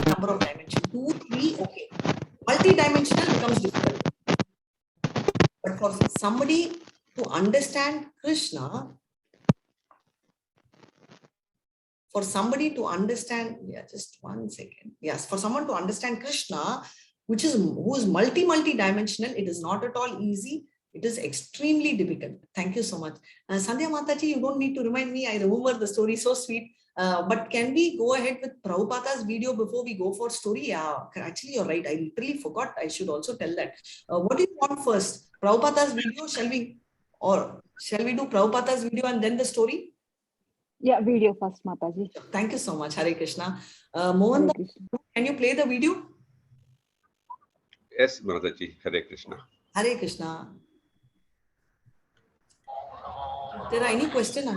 [SPEAKER 1] number of dimensions, 2, 3, okay. Multi-dimensional becomes difficult. But for somebody to understand Krishna, for somebody to understand, just 1 second. Yes, for someone to understand Krishna, who is multi-dimensional, it is not at all easy. It is extremely difficult. Thank you so much. Sandhya Mataji, you don't need to remind me. I remember the story, so sweet. But can we go ahead with Prabhupada's video before we go for story? Yeah, actually, you're right. I literally forgot. I should also tell that. What do you want first? Prabhupada's video, shall we do Prabhupada's video and then the story?
[SPEAKER 3] Yeah, video first, Mataji.
[SPEAKER 1] Thank you so much. Hare Krishna. Mohan, can you play the video?
[SPEAKER 9] Yes, Mataji. Hare Krishna.
[SPEAKER 1] Hare Krishna. If there are any questions?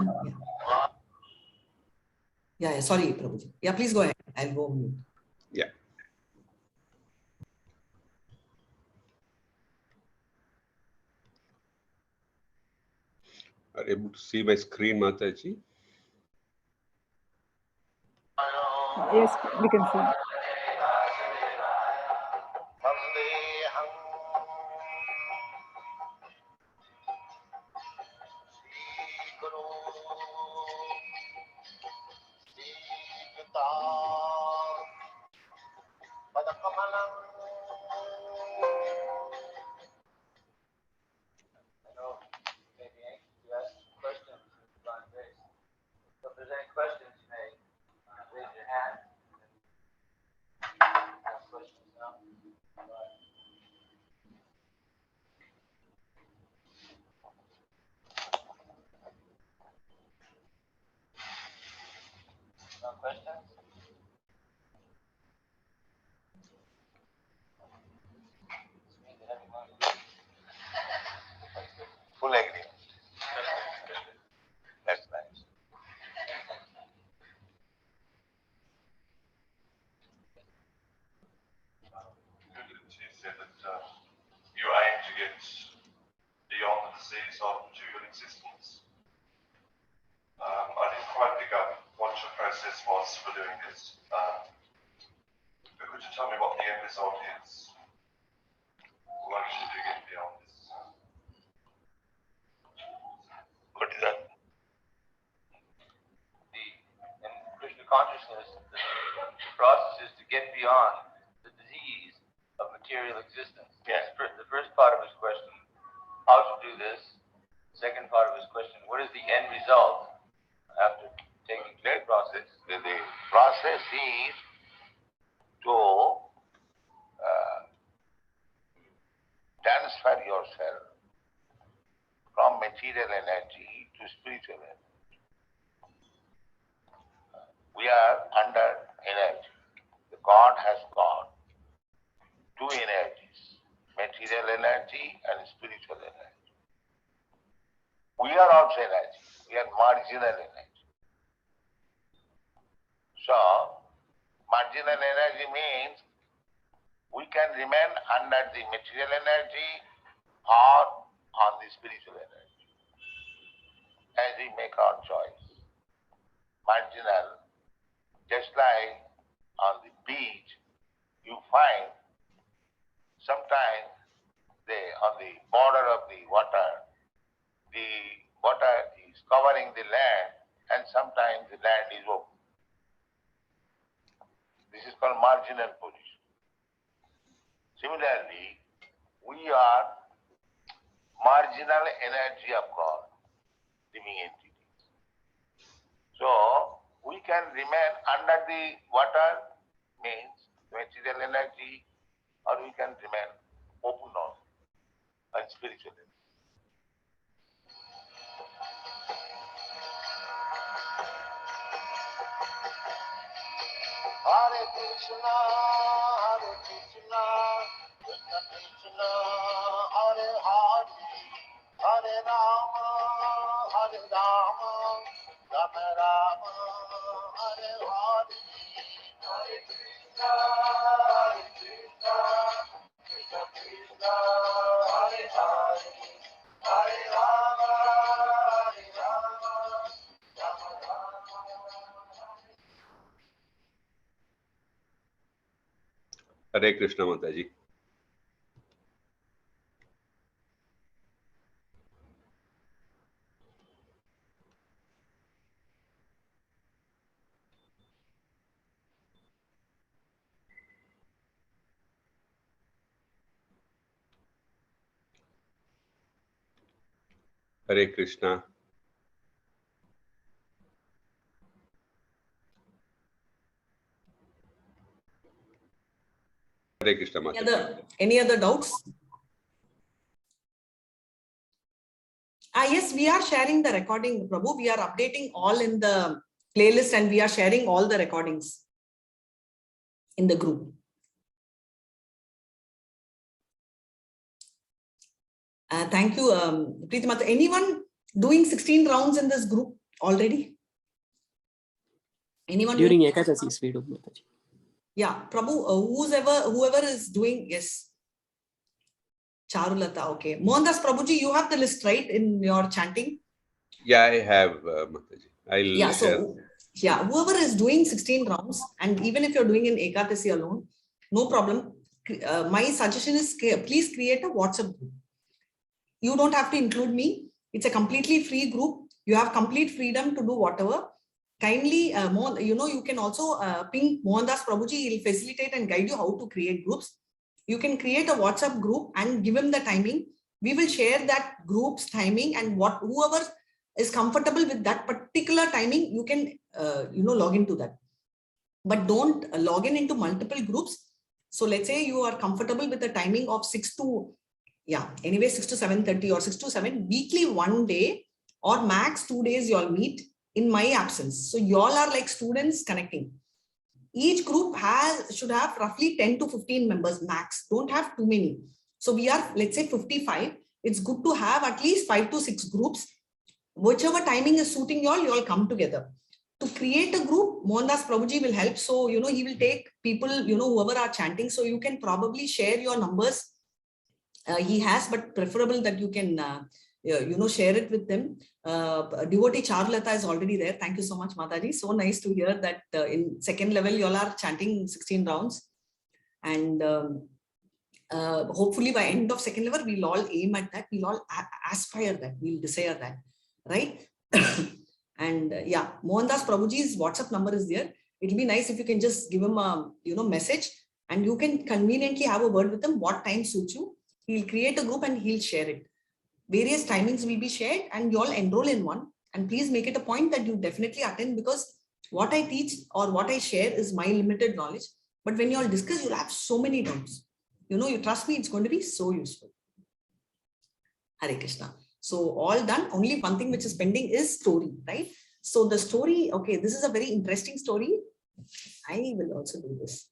[SPEAKER 1] Yeah. Sorry, Prabhuji. Yeah, please go ahead. I'll go mute.
[SPEAKER 9] Yeah. Are you able to see my screen, Mataji?
[SPEAKER 3] Yes, we can see.
[SPEAKER 10] No questions? Full agreement. That's nice.
[SPEAKER 11] She said that you aim to get beyond the disease of dual existence. I didn't quite pick up what your process was for doing this. But could you tell me what the end result is? Once you do get beyond this.
[SPEAKER 10] What is that? In Krishna consciousness, the process is to get beyond the disease of material existence.
[SPEAKER 11] Yes.
[SPEAKER 10] The first part of his question, how to do this. Second part of his question, what is the end result after taking the process?
[SPEAKER 11] The process is to transfer yourself from material energy to spiritual energy. We are under energy. The God has got two energies, material energy and spiritual energy. We are also energy. We are marginal energy. So, marginal energy means we can remain under the material energy or on the spiritual energy as we make our choice. Marginal, just like on the beach, you find sometimes on the border of the water is covering the land and sometimes the land is open. This is called marginal position. Similarly, we are marginal energy of God, living entities. So, we can remain under the water, means material energy, or we can remain open on and spiritual energy. Hare Krishna, Krishna Krishna, Hare Hare, Hare Rama, Hare Rama, Rama Rama, Hare Hare, Hare Krishna, Krishna Krishna, Hare Hare, Hare Rama, Hare Rama, Rama Rama.
[SPEAKER 9] Hare Krishna, Mataji. Hare Krishna. Hare Krishna, Mataji.
[SPEAKER 1] Any other doubts? Yes, we are sharing the recording, Prabhu. We are updating all in the playlist and we are sharing all the recordings in the group. Thank you, Preeti Mata. Anyone doing 16 rounds in this group already? Anyone
[SPEAKER 12] during Ekadasis we do, Mataji.
[SPEAKER 1] Yeah, Prabhu, whoever is doing, yes. Charulata, okay. Mohandas Prabhuji, you have the list, right, in your chanting?
[SPEAKER 9] Yeah, I have, Mataji.
[SPEAKER 1] Yeah, so, yeah, whoever is doing 16 rounds, and even if you're doing in Ekadasi alone, no problem. My suggestion is, please create a WhatsApp group. You don't have to include me. It's a completely free group. You have complete freedom to do whatever. Kindly, you can also ping Mohandas Prabhuji. He'll facilitate and guide you how to create groups. You can create a WhatsApp group and give him the timing. We will share that group's timing, and whoever is comfortable with that particular timing, you can log into that. But don't log into multiple groups. So let's say you are comfortable with the timing of 6 to 7:30 or 6 to 7, weekly 1 day or max 2 days you all meet in my absence. So you all are like students connecting. Each group should have roughly 10 to 15 members max. Don't have too many. So we are, let's say 55. It's good to have at least 5 to 6 groups. Whichever timing is suiting you all come together. To create a group, Mohandas Prabhuji will help. So, he will take people, whoever are chanting. So you can probably share your numbers. He has, but preferable that you can, share it with them. Devotee Charlata is already there. Thank you so much, Mataji. So nice to hear that in second level, you all are chanting 16 rounds. And hopefully by end of second level, we'll all aim at that. We'll all aspire that. We'll desire that, right? And Mohandas Prabhuji's WhatsApp number is there. It'll be nice if you can just give him a message, and you can conveniently have a word with him. What time suits you? He'll create a group and he'll share it. Various timings will be shared, and you all enroll in one. And please make it a point that you definitely attend, because what I teach or what I share is my limited knowledge. But when you all discuss, you'll have so many doubts. You trust me, it's going to be so useful. Hare Krishna. So all done. Only one thing which is pending is story, right? So the story, okay, this is a very interesting story. I will also do this.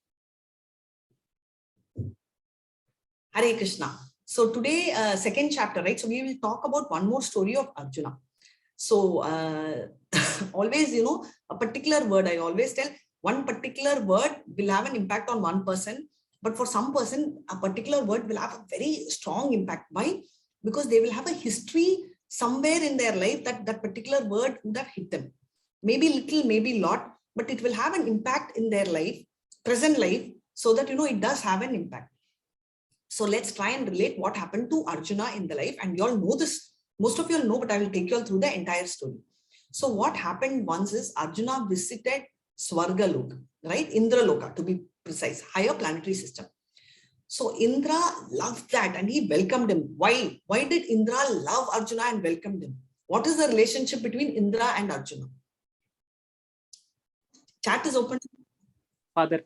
[SPEAKER 1] Hare Krishna. So today, second chapter, right? So we will talk about one more story of Arjuna. So always, a particular word, I always tell, one particular word will have an impact on one person. But for some person, a particular word will have a very strong impact. Why? Because they will have a history somewhere in their life that that particular word would have hit them. Maybe little, maybe lot, but it will have an impact in their life, present life, so that, it does have an impact. So let's try and relate what happened to Arjuna in the life. And you all know this. Most of you all know, but I will take you all through the entire story. So what happened once is Arjuna visited Swargaloka, right? Indraloka, to be precise, higher planetary system. So Indra loved that and he welcomed him. Why? Why did Indra love Arjuna and welcomed him? What is the relationship between Indra and Arjuna? Chat is open.
[SPEAKER 7] Father,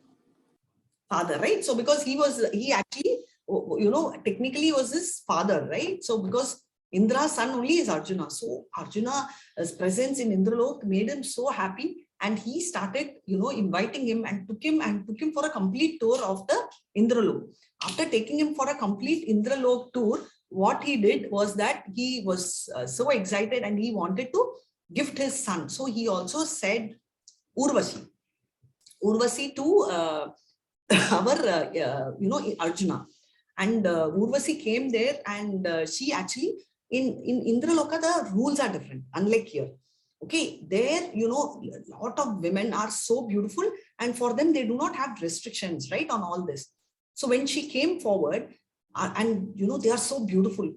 [SPEAKER 1] right? So because he actually, technically was his father, right? So because Indra's son only is Arjuna. So Arjuna's presence in Indralok made him so happy. And he started, inviting him and took him for a complete tour of the Indralok. After taking him for a complete Indralok tour, what he did was that he was so excited and he wanted to gift his son. So he also said Urvashi to Arjuna. And Urvashi came there, and she actually, in Indraloka, the rules are different, unlike here. Okay, there, a lot of women are so beautiful, and for them, they do not have restrictions, right, on all this. So when she came forward, and they are so beautiful,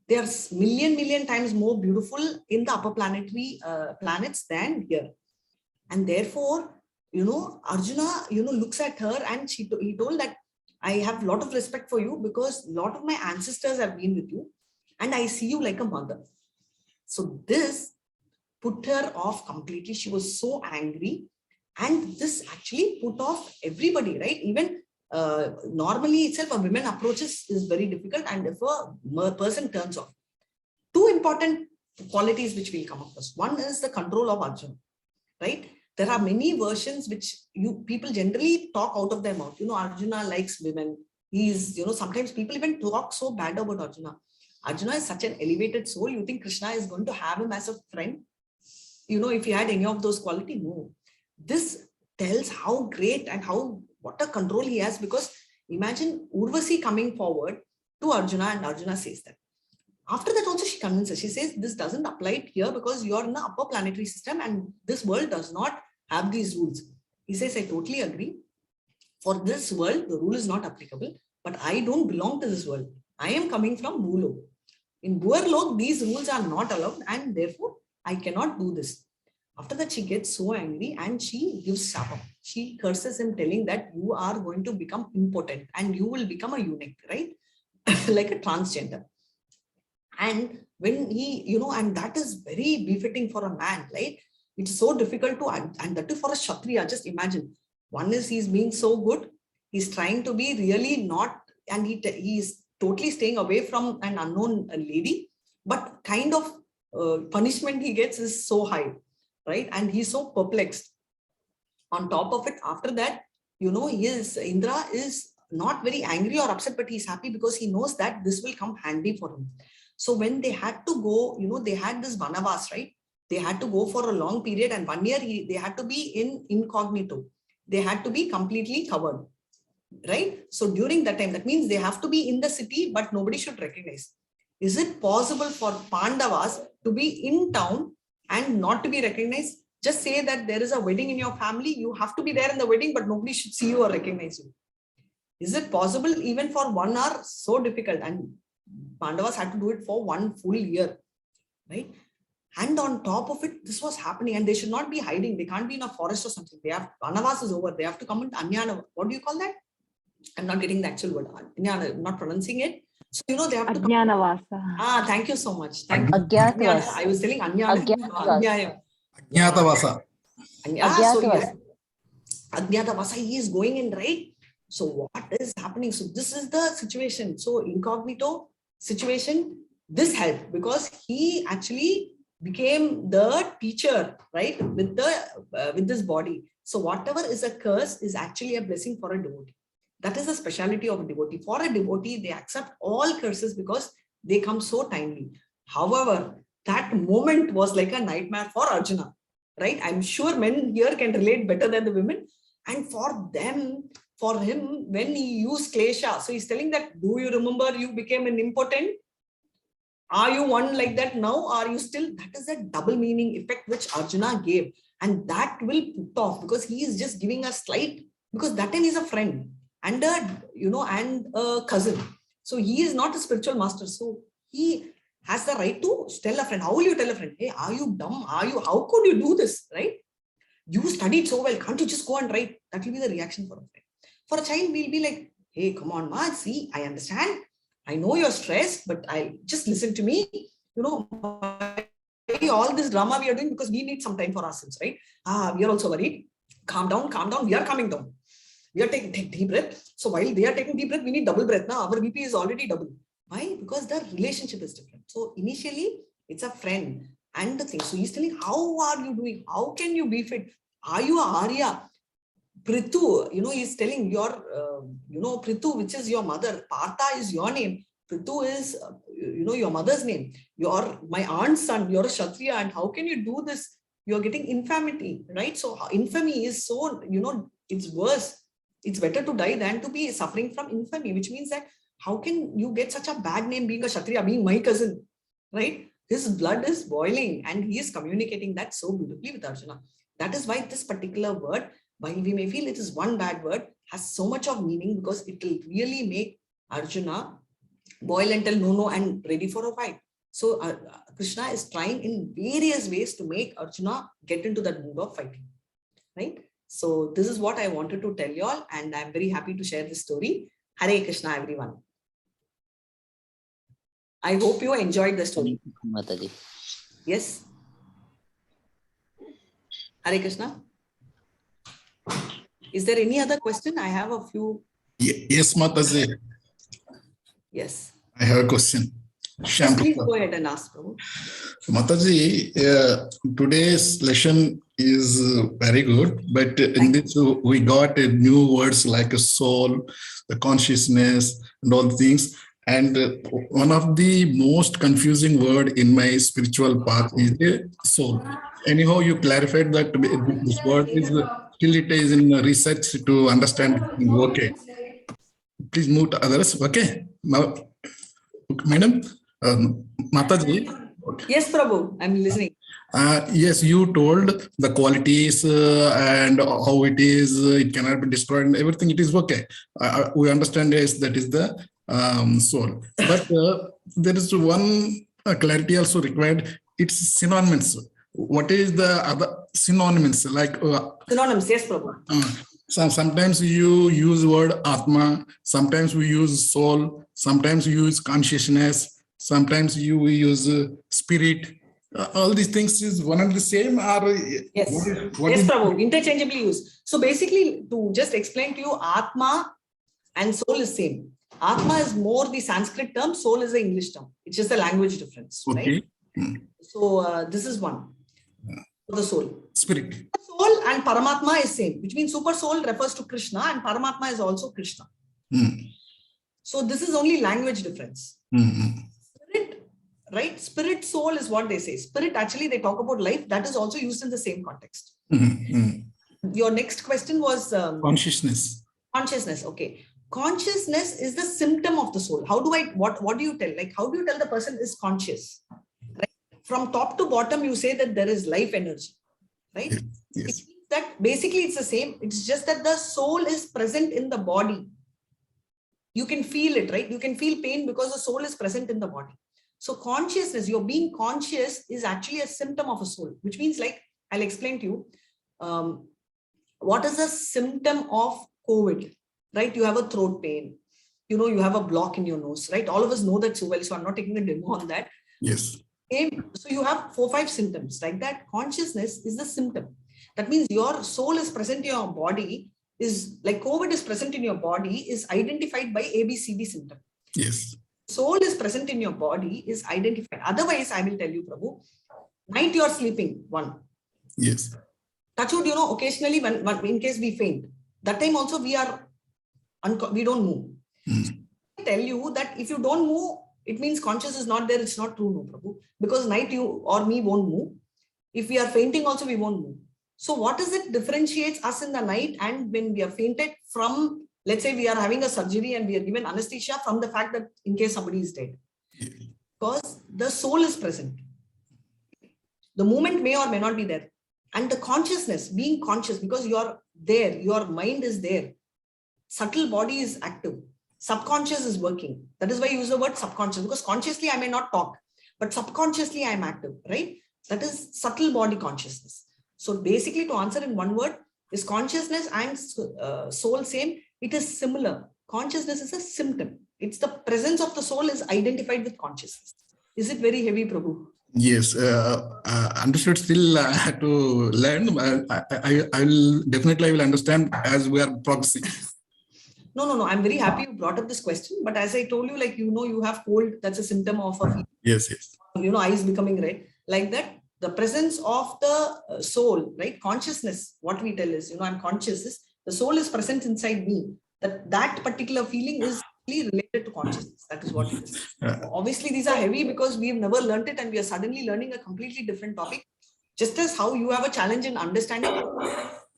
[SPEAKER 1] they are million times more beautiful in the upper planetary planets than here. And therefore, Arjuna, looks at her, and he told that I have a lot of respect for you because a lot of my ancestors have been with you, and I see you like a mother. So this put her off completely. She was so angry, and this actually put off everybody, right? Even normally itself, a woman approaches is very difficult, and if a person turns off. Two important qualities which will come across. One is the control of Arjuna, right? There are many versions which people generally talk out of their mouth. Arjuna likes women. He's, sometimes people even talk so bad about Arjuna. Arjuna is such an elevated soul. You think Krishna is going to have him as a friend? If he had any of those qualities? No. This tells how great and what a control he has, because imagine Urvashi coming forward to Arjuna, and Arjuna says that. After that also she convinces, she says this doesn't apply here because you're in the upper planetary system and this world does not have these rules. He says, I totally agree. For this world, the rule is not applicable, but I don't belong to this world. I am coming from Bhulok. In Bhuarlok, these rules are not allowed, and therefore I cannot do this. After that, she gets so angry and she gives shapa. She curses him, telling that you are going to become impotent and you will become a eunuch, right? Like a transgender. And when he, and that is very befitting for a man, right? It's so difficult to, and that is for a Kshatriya. Just imagine. One is he's being so good. He's trying to be really not, and he's totally staying away from an unknown lady, but kind of punishment he gets is so high, right? And he's so perplexed. On top of it, after that, Indra is not very angry or upset, but he's happy because he knows that this will come handy for him. So when they had to go, they had this Vanavas, right? They had to go for a long period, and 1 year they had to be in incognito. They had to be completely covered, right? So during that time, that means they have to be in the city, but nobody should recognize. Is it possible for Pandavas to be in town and not to be recognized? Just say that there is a wedding in your family, you have to be there in the wedding, but nobody should see you or recognize you. Is it possible even for 1 hour? So difficult. And Pandavas had to do it for 1 full year, right? And on top of it, this was happening, and they should not be hiding. They can't be in a forest or something. They have, Vanavas is over. They have to come into Anyana. What do you call that? I'm not getting the actual word. Anyana, I'm not pronouncing it. So, they have to come.
[SPEAKER 3] Ajnanavasa.
[SPEAKER 1] Thank you so much. Thank you.
[SPEAKER 5] Agyatavasa.
[SPEAKER 1] I was telling Anyana.
[SPEAKER 4] Ajnatavasa.
[SPEAKER 1] Ajnatavasa, he is going in, right? So what is happening? So this is the situation. So incognito situation, this helped because he actually became the teacher, right? With this body. So whatever is a curse is actually a blessing for a devotee. That is the speciality of a devotee. For a devotee, they accept all curses because they come so timely. However, that moment was like a nightmare for Arjuna, right? I'm sure men here can relate better than the women. And for him, when he used klesha, so he's telling that, do you remember you became an impotent? Are you one like that now? Are you still? That is a double meaning effect which Arjuna gave. And that will put off because he is just giving a slight, because that time he's a friend and a cousin. So he is not a spiritual master. So he has the right to tell a friend. How will you tell a friend? Hey, are you dumb? How could you do this? Right? You studied so well. Can't you just go and write? That will be the reaction for a friend. For a child, we'll be like, hey, come on, ma, see, I understand. I know you're stressed, but just listen to me. All this drama we are doing because we need some time for ourselves, right? We are also worried. Calm down. We are calming down. We are taking deep breath. So while they are taking deep breath, we need double breath. Now our BP is already double. Why? Because the relationship is different. So initially, it's a friend and the thing. So he's telling, how are you doing? How can you be fit? Are you a Arya? Prithu, he's telling your, Prithu, which is your mother. Partha is your name. Prithu is, your mother's name. You're my aunt's son. You're a Kshatriya. And how can you do this? You're getting infamy, right? So infamy is so, it's worse. It's better to die than to be suffering from infamy, which means that how can you get such a bad name being a Kshatriya, being my cousin, right? His blood is boiling and he is communicating that so beautifully with Arjuna. That is why this particular word, while we may feel it is one bad word, has so much of meaning because it will really make Arjuna boil and tell no and ready for a fight. So Krishna is trying in various ways to make Arjuna get into that mood of fighting, right? So this is what I wanted to tell you all, and I'm very happy to share this story. Hare Krishna, everyone. I hope you enjoyed the story.
[SPEAKER 12] Mataji.
[SPEAKER 1] Yes. Hare Krishna. Is there any other question? I have a few.
[SPEAKER 4] Yes, Mataji.
[SPEAKER 1] Yes.
[SPEAKER 4] I have a question.
[SPEAKER 1] Please go ahead and ask, Prabhu.
[SPEAKER 4] Mataji, today's lesson is very good, but in this we got new words like a soul, the consciousness, and all things. And one of the most confusing word in my spiritual path is soul. Anyhow, you clarified that this word is still it is in research to understand. Okay, please move to others. Okay, Madam. Mataji.
[SPEAKER 1] Yes, Prabhu, I'm listening.
[SPEAKER 4] Yes, you told the qualities and how it is, it cannot be destroyed and everything, it is okay. We understand yes, that is the soul. But there is one clarity also required, it's synonyms. What is the other synonyms? Like
[SPEAKER 1] synonyms, yes, Prabhu.
[SPEAKER 4] Sometimes you use word Atma, sometimes we use soul, sometimes we use consciousness, sometimes you use spirit. All these things is one and the same, or
[SPEAKER 1] yes, Prabhu, interchangeably used. So basically, to just explain to you, Atma and soul is same. Atma is more the Sanskrit term, soul is the English term. It's just a language difference, right? So this is one. The soul.
[SPEAKER 4] Spirit.
[SPEAKER 1] Soul and Paramatma is same, which means super soul refers to Krishna and Paramatma is also Krishna. So this is only language difference. Spirit, right? Spirit, soul is what they say. Spirit, actually, they talk about life. That is also used in the same context. Your next question was
[SPEAKER 4] consciousness.
[SPEAKER 1] Consciousness. Okay. Consciousness is the symptom of the soul. How do what do you tell? Like, how do you tell the person is conscious? Right? From top to bottom, you say that there is life energy, right?
[SPEAKER 4] Yes.
[SPEAKER 1] It means that basically it's the same. It's just that the soul is present in the body. You can feel it, right? You can feel pain because the soul is present in the body. So consciousness, your being conscious is actually a symptom of a soul, which means, like, I'll explain to you. What is the symptom of COVID, right? You have a throat pain, you know, you have a block in your nose, right? All of us know that so well, so I'm not taking a demo on that.
[SPEAKER 4] Yes.
[SPEAKER 1] So you have 4-5 symptoms like that. Consciousness is the symptom. That means your soul is present in your body, is like COVID is present in your body, is identified by ABCD symptom.
[SPEAKER 4] Yes.
[SPEAKER 1] Soul is present in your body is identified. Otherwise, I will tell you, Prabhu, night you are sleeping, one.
[SPEAKER 4] Yes.
[SPEAKER 1] Touch wood, you know, occasionally when in case we faint, that time also we don't move. I tell you that if you don't move, it means conscious is not there. It's not true, no, Prabhu. Because night you or me won't move. If we are fainting also, we won't move. So what is it differentiates us in the night and when we are fainted from, let's say we are having a surgery and we are given anesthesia, from the fact that in case somebody is dead? Because the soul is present. The movement may or may not be there. And the consciousness, being conscious, because you are there, your mind is there. Subtle body is active. Subconscious is working. That is why I use the word subconscious, because consciously I may not talk, but subconsciously I am active, right? That is subtle body consciousness. So basically, to answer in one word, is consciousness and soul same? It is similar. Consciousness is a symptom. It's the presence of the soul is identified with consciousness. Is it very heavy, Prabhu?
[SPEAKER 4] Yes, understood. Still have to learn. I will definitely, I will understand as we are progressing.
[SPEAKER 1] No. I'm very happy you brought up this question. But as I told you, like, you know, you have cold. That's a symptom of a fever.
[SPEAKER 4] Yes.
[SPEAKER 1] You know, eyes becoming red. Like that, the presence of the soul, right? Consciousness, what we tell is, you know, I'm conscious. The soul is present inside me. That particular feeling is related to consciousness. That is what it is. Obviously, these are heavy because we've never learned it and we are suddenly learning a completely different topic. Just as how you have a challenge in understanding,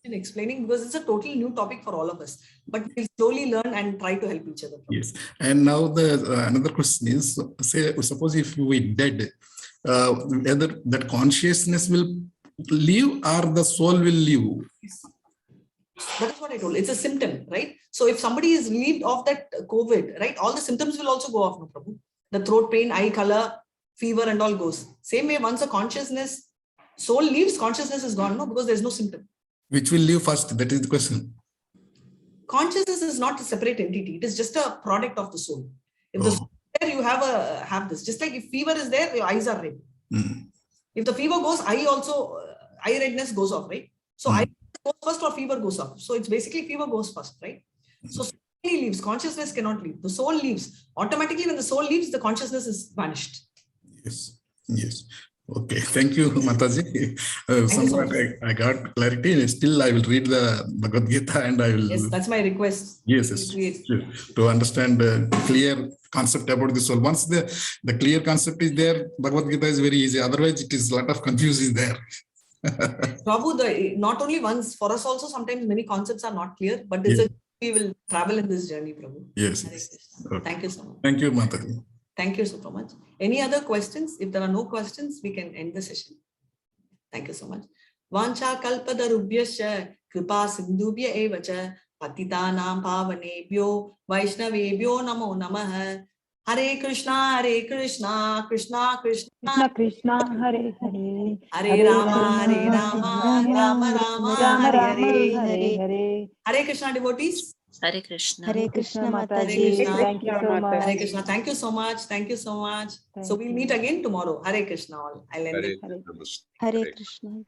[SPEAKER 1] in explaining, because it's a totally new topic for all of us. But we'll slowly learn and try to help each other.
[SPEAKER 4] Yes. And now the another question is, say, suppose if we dead, whether that consciousness will leave or the soul will leave?
[SPEAKER 1] That is what I told. It's a symptom, right? So if somebody is relieved of that COVID, right, all the symptoms will also go off, no problem. The throat pain, eye color, fever and all goes. Same way, once a consciousness, soul leaves, consciousness is gone, no, because there's no symptom.
[SPEAKER 4] Which will leave first? That is the question.
[SPEAKER 1] Consciousness is not a separate entity. It is just a product of the soul. If the soul is there, you have this. Just like if fever is there, your eyes are red. If the fever goes, eye redness goes off, right? So eye goes first or fever goes off. So it's basically fever goes first, right? So soul leaves, consciousness cannot leave. The soul leaves. Automatically, when the soul leaves, the consciousness is vanished.
[SPEAKER 4] Yes. Okay. Thank you, Mataji. Somewhat I got clarity. Still, I will read the Bhagavad Gita and I will.
[SPEAKER 1] Yes, that's my request.
[SPEAKER 4] Yes. To understand the clear concept about the soul. Once the clear concept is there, Bhagavad Gita is very easy. Otherwise, it is a lot of confusion is there.
[SPEAKER 1] Prabhu, not only once, for us also sometimes many concepts are not clear, but we will travel in this journey, Prabhu.
[SPEAKER 4] Yes.
[SPEAKER 1] Okay. Thank you so much.
[SPEAKER 4] Thank you, Mataji.
[SPEAKER 1] Thank you so much. Any other questions? If there are no questions, we can end the session. Thank you so much. Vancha kalpadarubhyasya kripa sindhubhya evacha patitanam pavanebhyo vaishnavebhyo namo namah. Hare Krishna, Krishna Krishna,
[SPEAKER 3] Krishna, Hare Hare,
[SPEAKER 1] Hare Rama, Rama Rama, Hare Hare. Hare Krishna devotees.
[SPEAKER 5] Hare Krishna.
[SPEAKER 2] Hare Krishna,
[SPEAKER 3] Mataji.
[SPEAKER 1] Krishna.
[SPEAKER 3] Thank you so much.
[SPEAKER 1] Hare Krishna. Thank you so much. Thank you so much. So we'll meet again tomorrow. Hare Krishna all. I'll end it.
[SPEAKER 2] Hare Krishna.